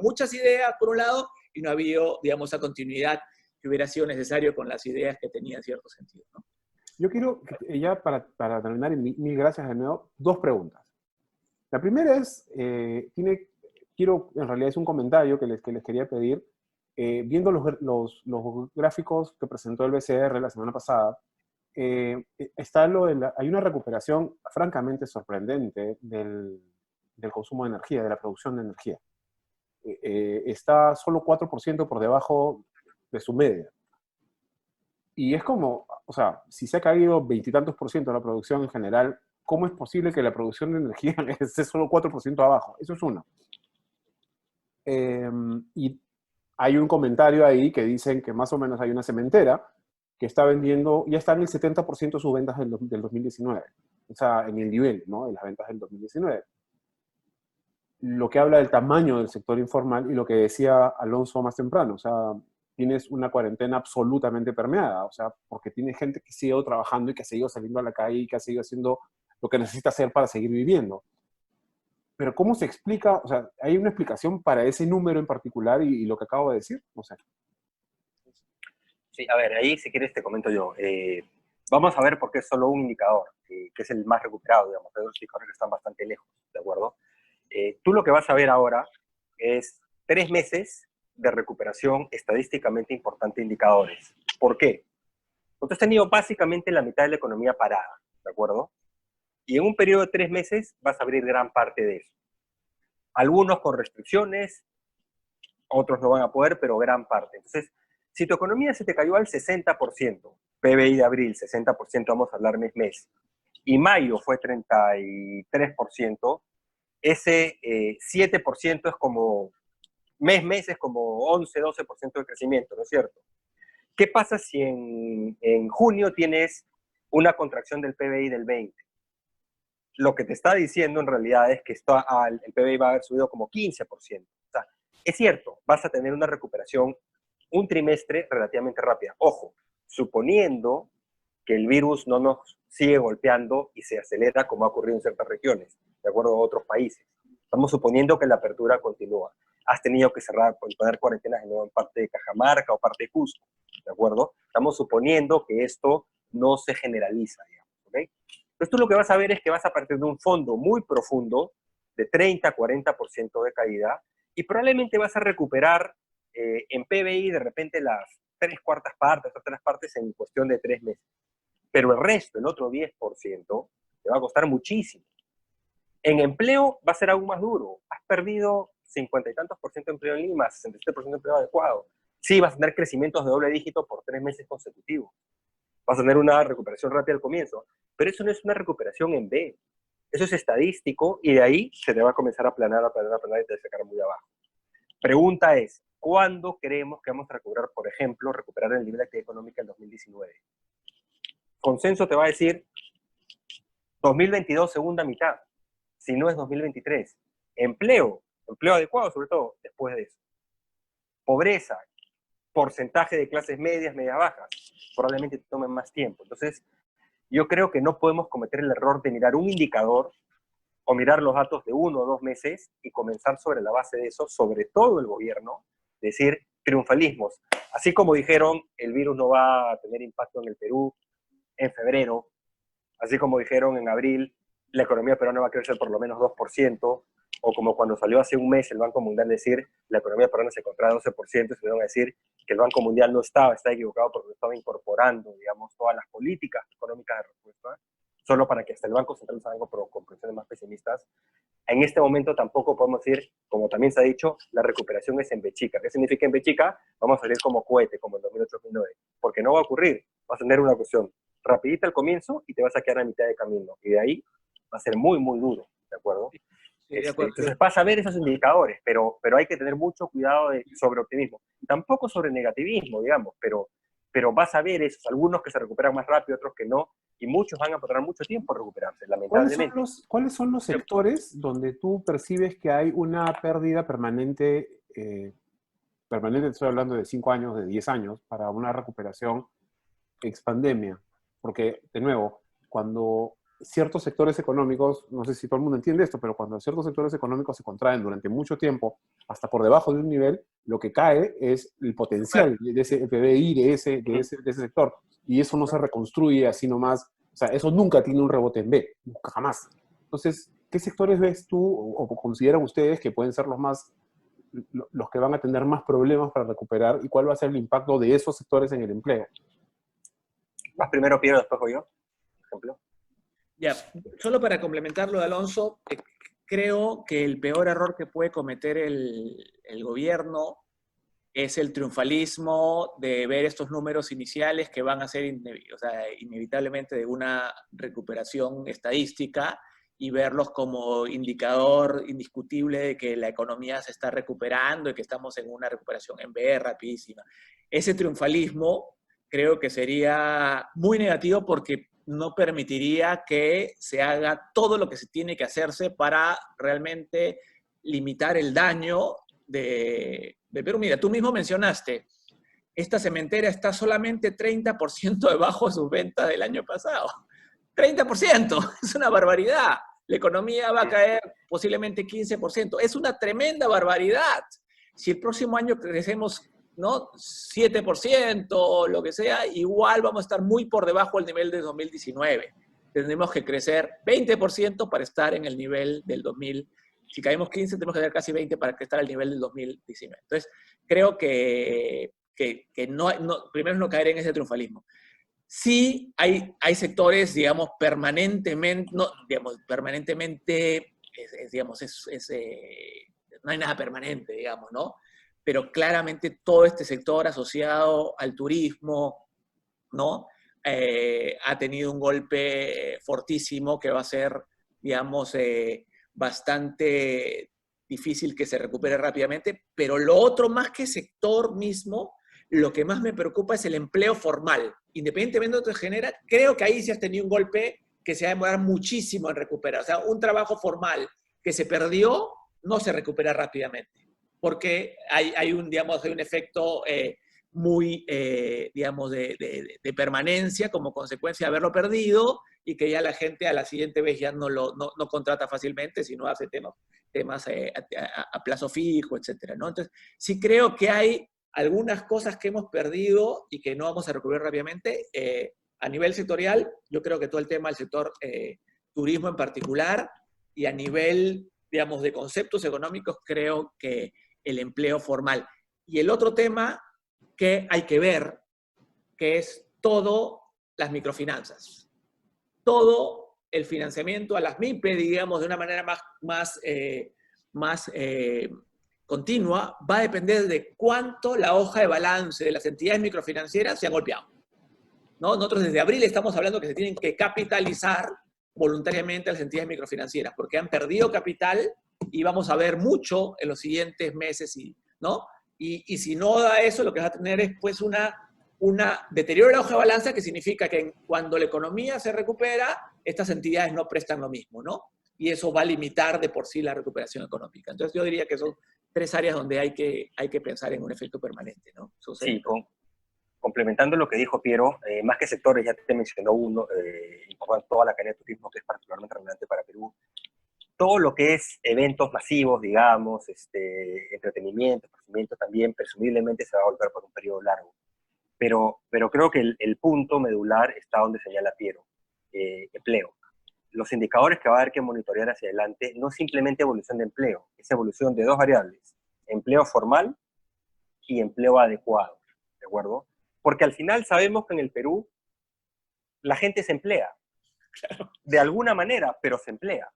muchas ideas, por un lado, y no ha habido, digamos, esa continuidad que hubiera sido necesario con las ideas que tenían cierto sentido, ¿no? Yo quiero, ya para terminar, y mil gracias de nuevo, dos preguntas. La primera es, en realidad es un comentario que les quería pedir. Viendo los gráficos que presentó el BCR la semana pasada, hay una recuperación francamente sorprendente del consumo de energía, de la producción de energía. Está solo 4% por debajo de su media. Y es como, o sea, si se ha caído 20 y tantos % de la producción en general, ¿cómo es posible que la producción de energía esté solo 4% abajo? Eso es uno. Y hay un comentario ahí que dicen que más o menos hay una cementera que está vendiendo, ya está en el 70% de sus ventas del 2019. O sea, en el nivel, ¿no?, de las ventas del 2019. Lo que habla del tamaño del sector informal y lo que decía Alonso más temprano. O sea, tienes una cuarentena absolutamente permeada. O sea, porque tienes gente que sigue trabajando y que ha seguido saliendo a la calle y que ha seguido haciendo lo que necesita hacer para seguir viviendo. Pero ¿cómo se explica? O sea, ¿hay una explicación para ese número en particular y lo que acabo de decir? No sé. Sí, a ver, ahí si quieres te comento yo. Vamos a ver por qué es solo un indicador, que es el más recuperado, digamos. Hay otros indicadores que están bastante lejos, ¿de acuerdo? Tú lo que vas a ver ahora es 3 meses de recuperación estadísticamente importante de indicadores. ¿Por qué? Porque has tenido básicamente la mitad de la economía parada, ¿de acuerdo? Y en un periodo de 3 meses vas a abrir gran parte de eso. Algunos con restricciones, otros no van a poder, pero gran parte. Entonces, si tu economía se te cayó al 60%, PBI de abril, 60%, vamos a hablar mes, y mayo fue 33%, ese 7% es como, mes es como 11, 12% de crecimiento, ¿no es cierto? ¿Qué pasa si en junio tienes una contracción del PBI del 20%? Lo que te está diciendo en realidad es que el PBI va a haber subido como 15%. O sea, es cierto, vas a tener una recuperación un trimestre relativamente rápida. Ojo, suponiendo que el virus no nos sigue golpeando y se acelera como ha ocurrido en ciertas regiones, de acuerdo a otros países. Estamos suponiendo que la apertura continúa. Has tenido que cerrar, poner cuarentenas de nuevo en parte de Cajamarca o parte de Cusco, ¿de acuerdo? Estamos suponiendo que esto no se generaliza, digamos, ¿ok? Entonces tú lo que vas a ver es que vas a partir de un fondo muy profundo, de 30-40% de caída, y probablemente vas a recuperar en PBI de repente las 3/4 partes, o 3 partes en cuestión de 3 meses. Pero el resto, el otro 10%, te va a costar muchísimo. En empleo va a ser aún más duro. Has perdido 50 y tantos % de empleo en Lima, 67% de empleo adecuado. Sí, vas a tener crecimientos de doble dígito por 3 meses consecutivos. Vas a tener una recuperación rápida al comienzo, pero eso no es una recuperación en B. Eso es estadístico y de ahí se te va a comenzar a aplanar y te va a sacar muy abajo. Pregunta es, ¿cuándo creemos que vamos a recuperar el nivel de actividad económica en 2019? Consenso te va a decir 2022, segunda mitad, si no es 2023. Empleo adecuado sobre todo después de eso. Pobreza, porcentaje de clases medias, medias bajas, probablemente te tomen más tiempo. Entonces, yo creo que no podemos cometer el error de mirar un indicador o mirar los datos de 1 o 2 meses y comenzar sobre la base de eso, sobre todo el gobierno, decir triunfalismos. Así como dijeron, el virus no va a tener impacto en el Perú en febrero, así como dijeron en abril, la economía peruana va a crecer por lo menos 2%, o como cuando salió hace un mes el Banco Mundial decir, la economía peruana se contrae 12%, y se iban a decir que el Banco Mundial no estaba equivocado porque no estaba incorporando, digamos, todas las políticas económicas de respuesta, solo para que hasta el Banco Central salga con presiones más pesimistas. En este momento tampoco podemos decir, como también se ha dicho, la recuperación es en Bechica. ¿Qué significa en Bechica? Vamos a salir como cohete, como en 2008-2009, porque no va a ocurrir. Vas a tener una cuestión rapidita al comienzo y te vas a quedar a mitad de camino. Y de ahí va a ser muy, muy duro, ¿de acuerdo? Sí, de acuerdo. Entonces vas a ver esos indicadores, pero hay que tener mucho cuidado sobre optimismo. Tampoco sobre negativismo, digamos, pero vas a ver esos, algunos que se recuperan más rápido, otros que no, y muchos van a tardar mucho tiempo en recuperarse, lamentablemente. ¿Cuáles son los sectores donde tú percibes que hay una pérdida permanente, permanente, estoy hablando de 5 años, de 10 años, para una recuperación ex pandemia? Porque, de nuevo, cuando ciertos sectores económicos, no sé si todo el mundo entiende esto, pero cuando ciertos sectores económicos se contraen durante mucho tiempo, hasta por debajo de un nivel, lo que cae es el potencial de ese PBI de ese sector. Y eso no se reconstruye así nomás. O sea, eso nunca tiene un rebote en B, nunca, jamás. Entonces, ¿qué sectores ves tú o consideran ustedes que pueden ser los que van a tener más problemas para recuperar y cuál va a ser el impacto de esos sectores en el empleo? Vas primero Piero, después voy yo, por ejemplo. Ya, solo para complementarlo de Alonso, creo que el peor error que puede cometer el gobierno es el triunfalismo de ver estos números iniciales que van a ser inevitablemente de una recuperación estadística y verlos como indicador indiscutible de que la economía se está recuperando y que estamos en una recuperación en V rapidísima. Ese triunfalismo creo que sería muy negativo porque no permitiría que se haga todo lo que se tiene que hacerse para realmente limitar el daño de Perú. Mira, tú mismo mencionaste, esta cementera está solamente 30% debajo de sus ventas del año pasado. 30%, es una barbaridad. La economía va a caer posiblemente 15%. Es una tremenda barbaridad. Si el próximo año crecemos, ¿no?, 7% o lo que sea, igual vamos a estar muy por debajo del nivel de 2019. Tendremos que crecer 20% para estar en el nivel del 2019. Si caemos 15, tenemos que caer casi 20 para estar al nivel del 2019. Entonces, creo que primero es no caer en ese triunfalismo. Sí hay sectores, digamos, permanentemente, no, digamos, permanentemente, no hay nada permanente, digamos, ¿no? Pero claramente todo este sector asociado al turismo, ¿no? Ha tenido un golpe fortísimo que va a ser, digamos, bastante difícil que se recupere rápidamente, pero lo otro, más que sector mismo, lo que más me preocupa es el empleo formal. Independientemente de lo que genera, creo que ahí sí has tenido un golpe que se va a demorar muchísimo en recuperar. O sea, un trabajo formal que se perdió no se recupera rápidamente, porque digamos, hay un efecto muy, digamos, de permanencia como consecuencia de haberlo perdido y que ya la gente a la siguiente vez ya no contrata fácilmente, sino hace temas a plazo fijo, etcétera, ¿no? Entonces, sí creo que hay algunas cosas que hemos perdido y que no vamos a recuperar rápidamente. A nivel sectorial, yo creo que todo el tema del sector turismo en particular, y a nivel, digamos, de conceptos económicos, creo que el empleo formal. Y el otro tema que hay que ver, que es todo las microfinanzas. Todo el financiamiento a las MIPE, digamos, de una manera más continua, va a depender de cuánto la hoja de balance de las entidades microfinancieras se ha golpeado, ¿no? Nosotros desde abril estamos hablando que se tienen que capitalizar voluntariamente a las entidades microfinancieras, porque han perdido capital y vamos a ver mucho en los siguientes meses, ¿no? Y si no da eso, lo que va a tener es pues una deterioro de la hoja de balanza, que significa que cuando la economía se recupera, estas entidades no prestan lo mismo, ¿no? Y eso va a limitar de por sí la recuperación económica. Entonces yo diría que son tres áreas donde hay que pensar en un efecto permanente, ¿no? Sí, complementando lo que dijo Piero, más que sectores, ya te mencionó uno, importante, toda la cadena de turismo, que es particularmente relevante para Perú. Todo lo que es eventos masivos, digamos, entretenimiento, esparcimiento, también presumiblemente se va a volver por un periodo largo. Pero creo que el punto medular está donde señala Piero, empleo. Los indicadores que va a haber que monitorear hacia adelante no es simplemente evolución de empleo, es evolución de dos variables, empleo formal y empleo adecuado, ¿de acuerdo? Porque al final sabemos que en el Perú la gente se emplea, de alguna manera, pero se emplea.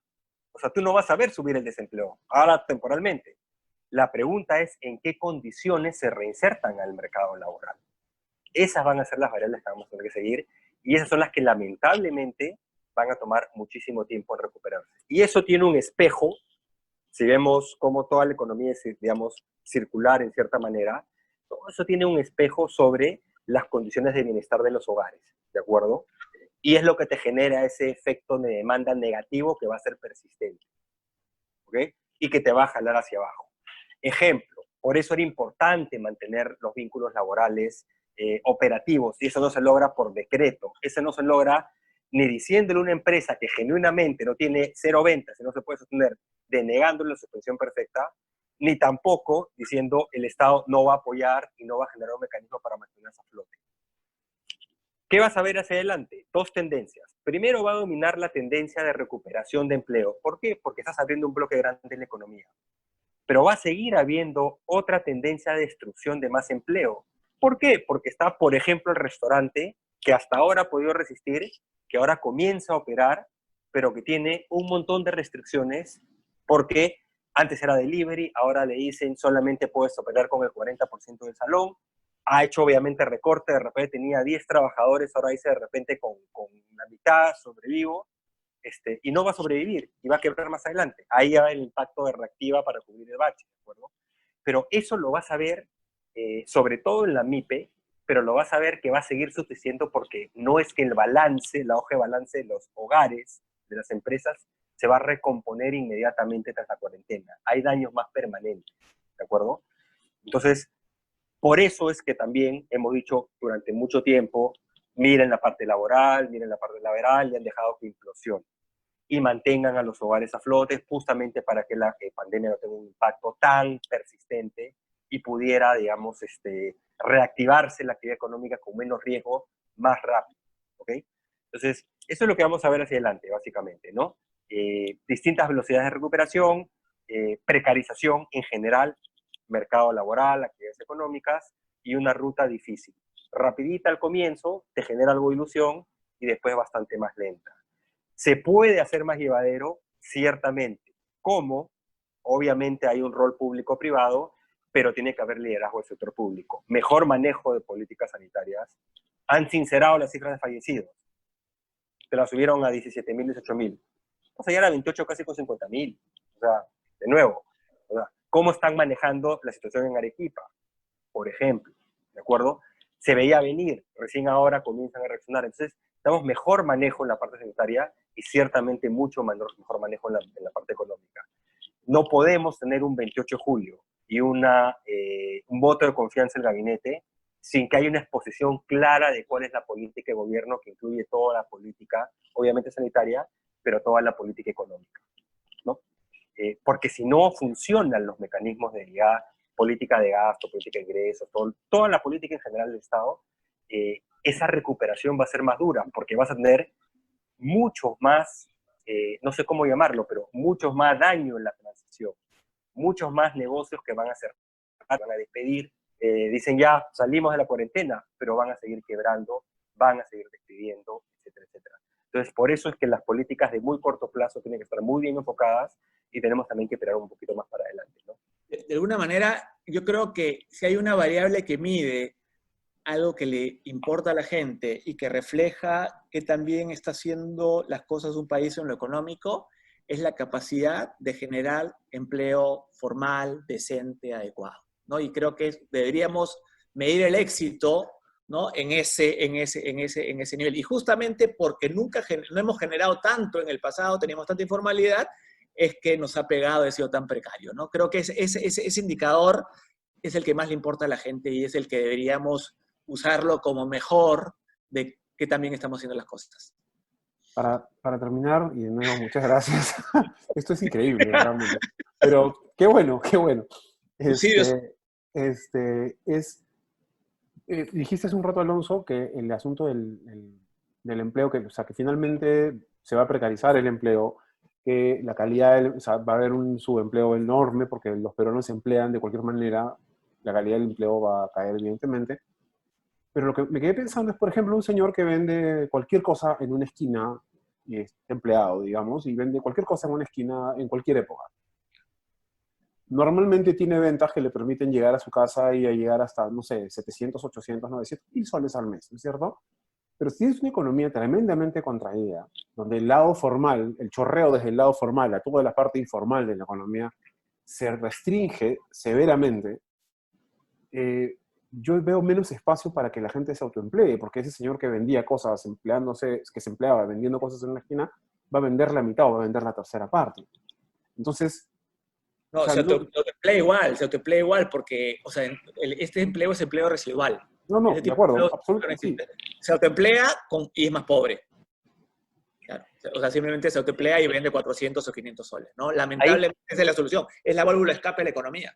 O sea, tú no vas a ver subir el desempleo, ahora temporalmente. La pregunta es en qué condiciones se reinsertan al mercado laboral. Esas van a ser las variables que vamos a tener que seguir y esas son las que lamentablemente van a tomar muchísimo tiempo en recuperarse. Y eso tiene un espejo, si vemos cómo toda la economía es, digamos, circular en cierta manera, todo eso tiene un espejo sobre las condiciones de bienestar de los hogares, ¿de acuerdo? Y es lo que te genera ese efecto de demanda negativo que va a ser persistente, ¿ok? Y que te va a jalar hacia abajo. Ejemplo, por eso era importante mantener los vínculos laborales operativos, y eso no se logra por decreto, eso no se logra ni diciéndole a una empresa que genuinamente no tiene cero ventas y no se puede sostener, denegándole la suspensión perfecta, ni tampoco diciendo el Estado no va a apoyar y no va a generar un mecanismo para mantenerse a flote. ¿Qué vas a ver hacia adelante? Dos tendencias. Primero va a dominar la tendencia de recuperación de empleo. ¿Por qué? Porque estás abriendo un bloque grande en la economía. Pero va a seguir habiendo otra tendencia de destrucción de más empleo. ¿Por qué? Porque está, por ejemplo, el restaurante, que hasta ahora ha podido resistir, que ahora comienza a operar, pero que tiene un montón de restricciones, porque antes era delivery, ahora le dicen solamente puedes operar con el 40% del salón, ha hecho obviamente recorte, de repente tenía 10 trabajadores, ahora dice de repente con la mitad sobrevivo, y no va a sobrevivir y va a quebrar más adelante. Ahí va el impacto de reactiva para cubrir el bache, ¿de acuerdo? Pero eso lo vas a ver, sobre todo en la MIPE, pero lo vas a ver que va a seguir subsistiendo porque no es que el balance, la hoja de balance de los hogares, de las empresas, se va a recomponer inmediatamente tras la cuarentena. Hay daños más permanentes, ¿de acuerdo? Entonces, por eso es que también hemos dicho durante mucho tiempo, miren la parte laboral, miren la parte laboral, y han dejado que implosione. Y mantengan a los hogares a flote justamente para que la pandemia no tenga un impacto tan persistente y pudiera, digamos, reactivarse la actividad económica con menos riesgo más rápido, ¿ok? Entonces, eso es lo que vamos a ver hacia adelante, básicamente, ¿no? Distintas velocidades de recuperación, precarización en general, mercado laboral, actividades económicas, y una ruta difícil. Rapidita al comienzo, te genera algo de ilusión, y después bastante más lenta. ¿Se puede hacer más llevadero? Ciertamente. ¿Cómo? Obviamente hay un rol público-privado, pero tiene que haber liderazgo del sector público. Mejor manejo de políticas sanitarias. Han sincerado las cifras de fallecidos. Se las subieron a 17.000, 18.000. Vamos a llegar a 28, casi con 50.000. O sea, de nuevo, o sea, ¿cómo están manejando la situación en Arequipa? Por ejemplo, ¿de acuerdo? Se veía venir, recién ahora comienzan a reaccionar. Entonces, tenemos mejor manejo en la parte sanitaria y ciertamente mucho mejor manejo en la parte económica. No podemos tener un 28 de julio y un voto de confianza en el gabinete sin que haya una exposición clara de cuál es la política de gobierno que incluye toda la política, obviamente sanitaria, pero toda la política económica, ¿no? Porque si no funcionan los mecanismos de política de gasto, política de ingresos, toda la política en general del Estado, esa recuperación va a ser más dura, porque vas a tener muchos más, no sé cómo llamarlo, pero muchos más daño en la transición, muchos más negocios que van a cerrar, van a despedir, dicen ya salimos de la cuarentena, pero van a seguir quebrando, van a seguir despidiendo, etcétera, etcétera. Entonces, por eso es que las políticas de muy corto plazo tienen que estar muy bien enfocadas y tenemos también que esperar un poquito más para adelante, ¿no? De alguna manera, yo creo que si hay una variable que mide algo que le importa a la gente y que refleja que también está haciendo las cosas un país en lo económico, es la capacidad de generar empleo formal, decente, adecuado, ¿no? Y creo que deberíamos medir el éxito, ¿no? en ese nivel. Y justamente porque nunca no hemos generado tanto en el pasado, teníamos tanta informalidad, es que nos ha pegado y ha sido tan precario, ¿no? Creo que ese indicador es el que más le importa a la gente y es el que deberíamos usarlo como mejor de que también estamos haciendo las cosas. Para terminar, y de nuevo, muchas gracias. Esto es increíble, realmente. Pero qué bueno, qué bueno. Dijiste hace un rato, Alonso, que el asunto del empleo, o sea, que finalmente se va a precarizar el empleo, que la calidad, o sea, va a haber un subempleo enorme porque los peruanos se emplean de cualquier manera, la calidad del empleo va a caer evidentemente. Pero lo que me quedé pensando es, por ejemplo, un señor que vende cualquier cosa en una esquina y es empleado, digamos, y vende cualquier cosa en una esquina en cualquier época. Normalmente tiene ventas que le permiten llegar a su casa y a llegar hasta, no sé, 700, 800, 900 soles al mes, ¿no es cierto? Pero si tienes una economía tremendamente contraída, donde el lado formal, el chorreo desde el lado formal a toda la parte informal de la economía se restringe severamente, yo veo menos espacio para que la gente se autoemplee, porque ese señor que vendía cosas empleándose, que se empleaba vendiendo cosas en una esquina, va a vender la mitad o va a vender la tercera parte. Entonces, no, o sea, se autoemplea igual, porque, o sea, este empleo es empleo residual. no, de acuerdo, absolutamente sí. Se autoemplea y es más pobre. Claro. O sea, simplemente se autoemplea y vende 400 o 500 soles, ¿no? Lamentablemente esa es la solución. Es la válvula de escape de la economía,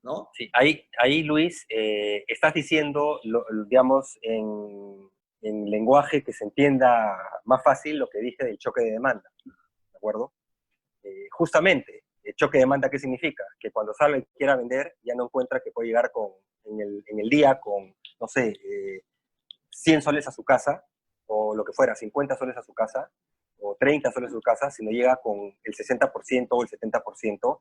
¿no? Sí, ahí Luis, estás diciendo, digamos, en lenguaje que se entienda más fácil lo que dije del choque de demanda, ¿de acuerdo? Justamente, el choque de demanda, ¿qué significa? Que cuando salga y quiera vender, ya no encuentra que puede llegar en el día con, no sé, 100 soles a su casa, o lo que fuera, 50 soles a su casa, o 30 soles a su casa, sino llega con el 60% o el 70%,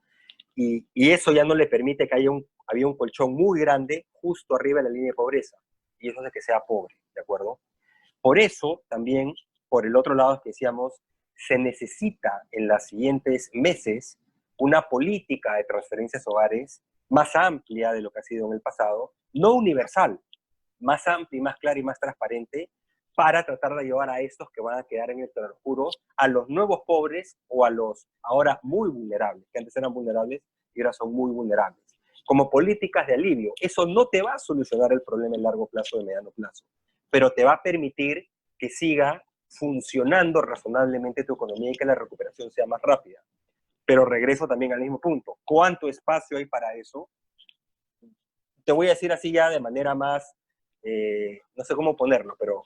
y eso ya no le permite que había un colchón muy grande justo arriba de la línea de pobreza, y eso hace que sea pobre, ¿de acuerdo? Por eso, también, por el otro lado, que decíamos, se necesita en los siguientes meses una política de transferencias a hogares más amplia de lo que ha sido en el pasado, no universal, más amplia y más clara y más transparente, para tratar de ayudar a estos que van a quedar en el claroscuro, a los nuevos pobres o a los ahora muy vulnerables, que antes eran vulnerables y ahora son muy vulnerables. Como políticas de alivio, eso no te va a solucionar el problema en largo plazo o de mediano plazo, pero te va a permitir que siga funcionando razonablemente tu economía y que la recuperación sea más rápida. Pero regreso también al mismo punto. ¿Cuánto espacio hay para eso? Te voy a decir así ya de manera más, no sé cómo ponerlo, pero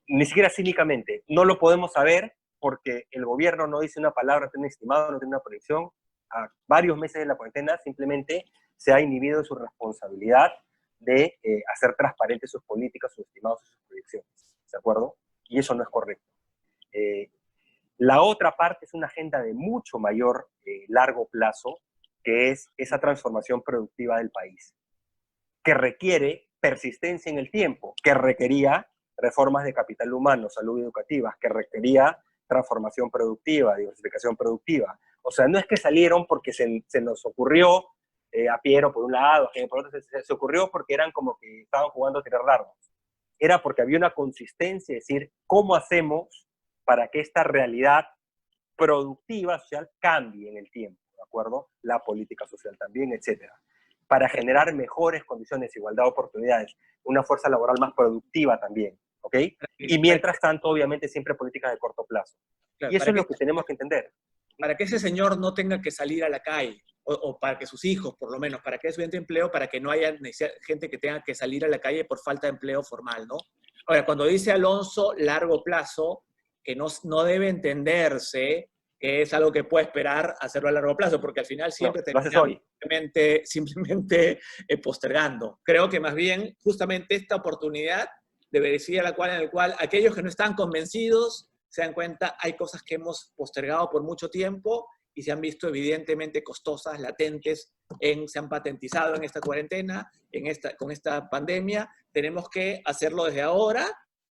ni siquiera cínicamente, no lo podemos saber porque el gobierno no dice una palabra, no tiene un estimado, no tiene una proyección a varios meses de la cuarentena, simplemente se ha inhibido de su responsabilidad de hacer transparentes sus políticas, sus estimados y sus proyecciones, ¿de acuerdo? Y eso no es correcto. La otra parte es una agenda de mucho mayor largo plazo, que es esa transformación productiva del país, que requiere persistencia en el tiempo, que requería reformas de capital humano, salud educativa, que requería transformación productiva, diversificación productiva. O sea, no es que salieron porque se nos ocurrió a Piero por un lado, a Genio por otro, se ocurrió porque eran como que estaban jugando a tirar largos. Era porque había una consistencia, es decir, ¿cómo hacemos para que esta realidad productiva social cambie en el tiempo? ¿De acuerdo? La política social también, etcétera, para generar mejores condiciones, igualdad de oportunidades, una fuerza laboral más productiva también, ¿ok? Y mientras tanto, obviamente, siempre políticas de corto plazo. Claro, Y eso es lo que tenemos que entender. Para que ese señor no tenga que salir a la calle, o para que sus hijos, por lo menos, para que estudiante de empleo, para que no haya gente que tenga que salir a la calle por falta de empleo formal, ¿no? Ahora, cuando dice Alonso largo plazo, que no debe entenderse que es algo que puede esperar hacerlo a largo plazo, porque al final siempre No, lo haces hoy. simplemente postergando. Creo que más bien, justamente esta oportunidad debería ser en el cual aquellos que no están convencidos se dan cuenta, hay cosas que hemos postergado por mucho tiempo y se han visto evidentemente costosas, latentes, se han patentizado en esta cuarentena, con esta pandemia. Tenemos que hacerlo desde ahora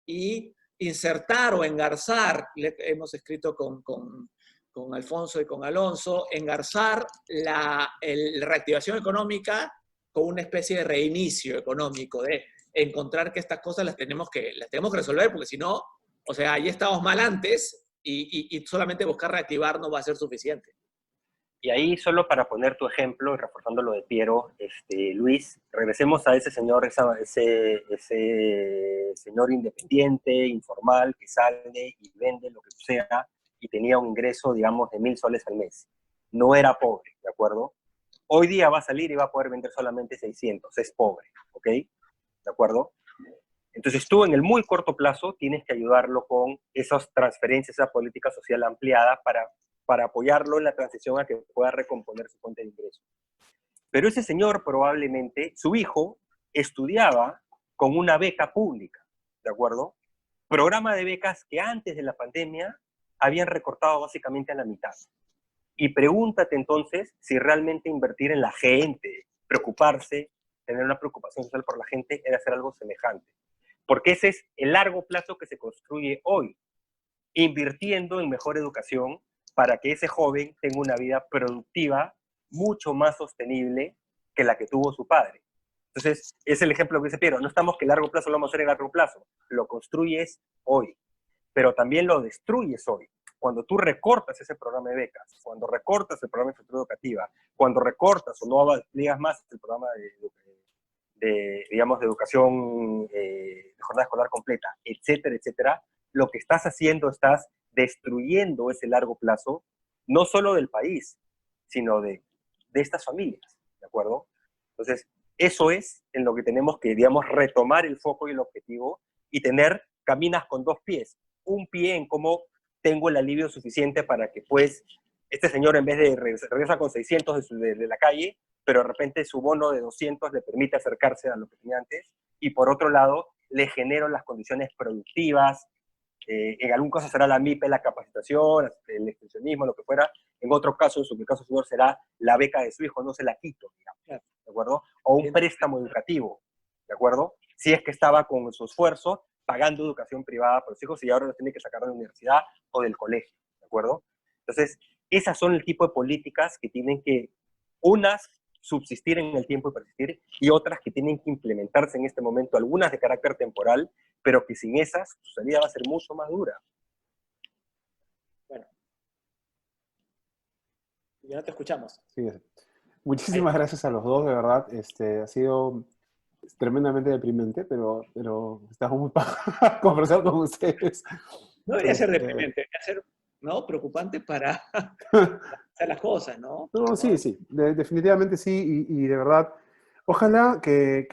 y insertar o engarzar, hemos escrito con Alfonso y con Alonso, engarzar la reactivación económica con una especie de reinicio económico, de encontrar que estas cosas las tenemos que resolver, porque si no, o sea, ya estábamos mal antes y solamente buscar reactivar no va a ser suficiente. Y ahí, solo para poner tu ejemplo, y reforzando lo de Piero, Luis, regresemos a ese señor, ese señor independiente, informal, que sale y vende lo que sea, y tenía un ingreso, digamos, de 1.000 soles al mes. No era pobre, ¿de acuerdo? Hoy día va a salir y va a poder vender solamente 600, es pobre, ¿ok? ¿De acuerdo? Entonces tú en el muy corto plazo tienes que ayudarlo con esas transferencias, esa política social ampliada para apoyarlo en la transición a que pueda recomponer su fuente de ingreso. Pero ese señor probablemente, su hijo, estudiaba con una beca pública, ¿de acuerdo? Programa de becas que antes de la pandemia habían recortado básicamente a la mitad. Y pregúntate entonces si realmente invertir en la gente, preocuparse, tener una preocupación social por la gente, era hacer algo semejante. Porque ese es el largo plazo que se construye hoy, invirtiendo en mejor educación para que ese joven tenga una vida productiva mucho más sostenible que la que tuvo su padre. Entonces, es el ejemplo que dice Piero. No estamos que a largo plazo lo vamos a hacer en largo plazo. Lo construyes hoy, pero también lo destruyes hoy. Cuando tú recortas ese programa de becas, cuando recortas el programa de infraestructura educativa, cuando recortas o no amplías más el programa digamos, de educación, de jornada escolar completa, etcétera, etcétera, lo que estás haciendo, estás destruyendo ese largo plazo, no solo del país, sino de estas familias, ¿de acuerdo? Entonces, eso es en lo que tenemos que, digamos, retomar el foco y el objetivo y tener caminas con dos pies. Un pie en cómo tengo el alivio suficiente para que, pues, este señor en vez de regresa con 600 de la calle, pero de repente su bono de 200 le permite acercarse a lo que tenía antes, y por otro lado, le genero las condiciones productivas, en algún caso será la MIPE, la capacitación, el extensionismo, lo que fuera, en otro caso, en su caso, señor, será la beca de su hijo, no se la quito, digamos, ¿de acuerdo? O un préstamo educativo, ¿de acuerdo? Si es que estaba con su esfuerzo pagando educación privada para los hijos y ahora los tiene que sacar de la universidad o del colegio, ¿de acuerdo? Entonces, esas son el tipo de políticas que tienen que, unas, subsistir en el tiempo y persistir, y otras que tienen que implementarse en este momento, algunas de carácter temporal, pero que sin esas su salida va a ser mucho más dura. Bueno, ya no te escuchamos. Sí. Muchísimas gracias a los dos, de verdad. Ha sido tremendamente deprimente, pero estamos muy para conversar con ustedes. No debería ser deprimente, debería ser, ¿no?, preocupante para hacer las cosas, ¿no? No, sí, sí, definitivamente sí, y de verdad, ojalá que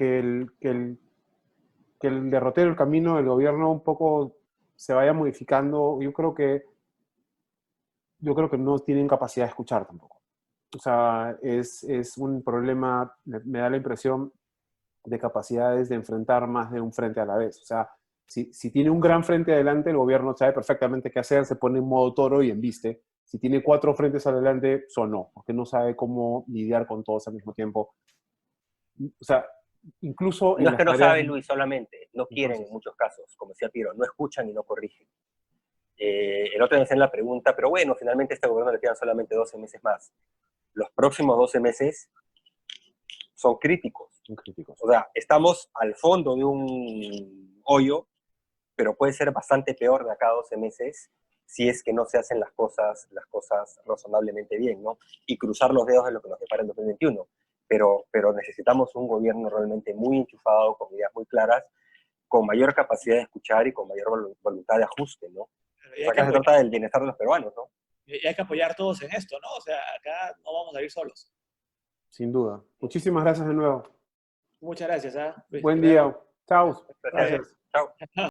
el derrotero, el camino del gobierno un poco se vaya modificando. Yo creo que no tienen capacidad de escuchar tampoco. O sea, es un problema, me da la impresión, de capacidades de enfrentar más de un frente a la vez. O sea, si tiene un gran frente adelante, el gobierno sabe perfectamente qué hacer, se pone en modo toro y embiste. Si tiene 4 frentes adelante, sonó, porque no sabe cómo lidiar con todos al mismo tiempo. O sea, incluso No en es que las no tareas... saben, Luis, solamente, no quieren en Entonces, muchos casos, como decía Piero, no escuchan y no corrigen. El otro día me hacían la pregunta, pero bueno, finalmente a este gobierno le quedan solamente 12 meses más. Los próximos 12 meses son críticos. son críticos. O sea, estamos al fondo de un hoyo, pero puede ser bastante peor de acá a 12 meses si es que no se hacen las cosas razonablemente bien, ¿no? Y cruzar los dedos de lo que nos depara en 2021. Pero necesitamos un gobierno realmente muy enchufado, con ideas muy claras, con mayor capacidad de escuchar y con mayor voluntad de ajuste, ¿no? Y O hay sea, que acá se apoyar, trata del bienestar de los peruanos, ¿no? y hay que apoyar todos en esto, ¿no? O sea, acá no vamos a ir solos. Sin duda. Muchísimas gracias de nuevo. Muchas gracias, ¿ah? Luis, que Buen te vaya día. Chao. Gracias. Gracias. Chao. muy bien.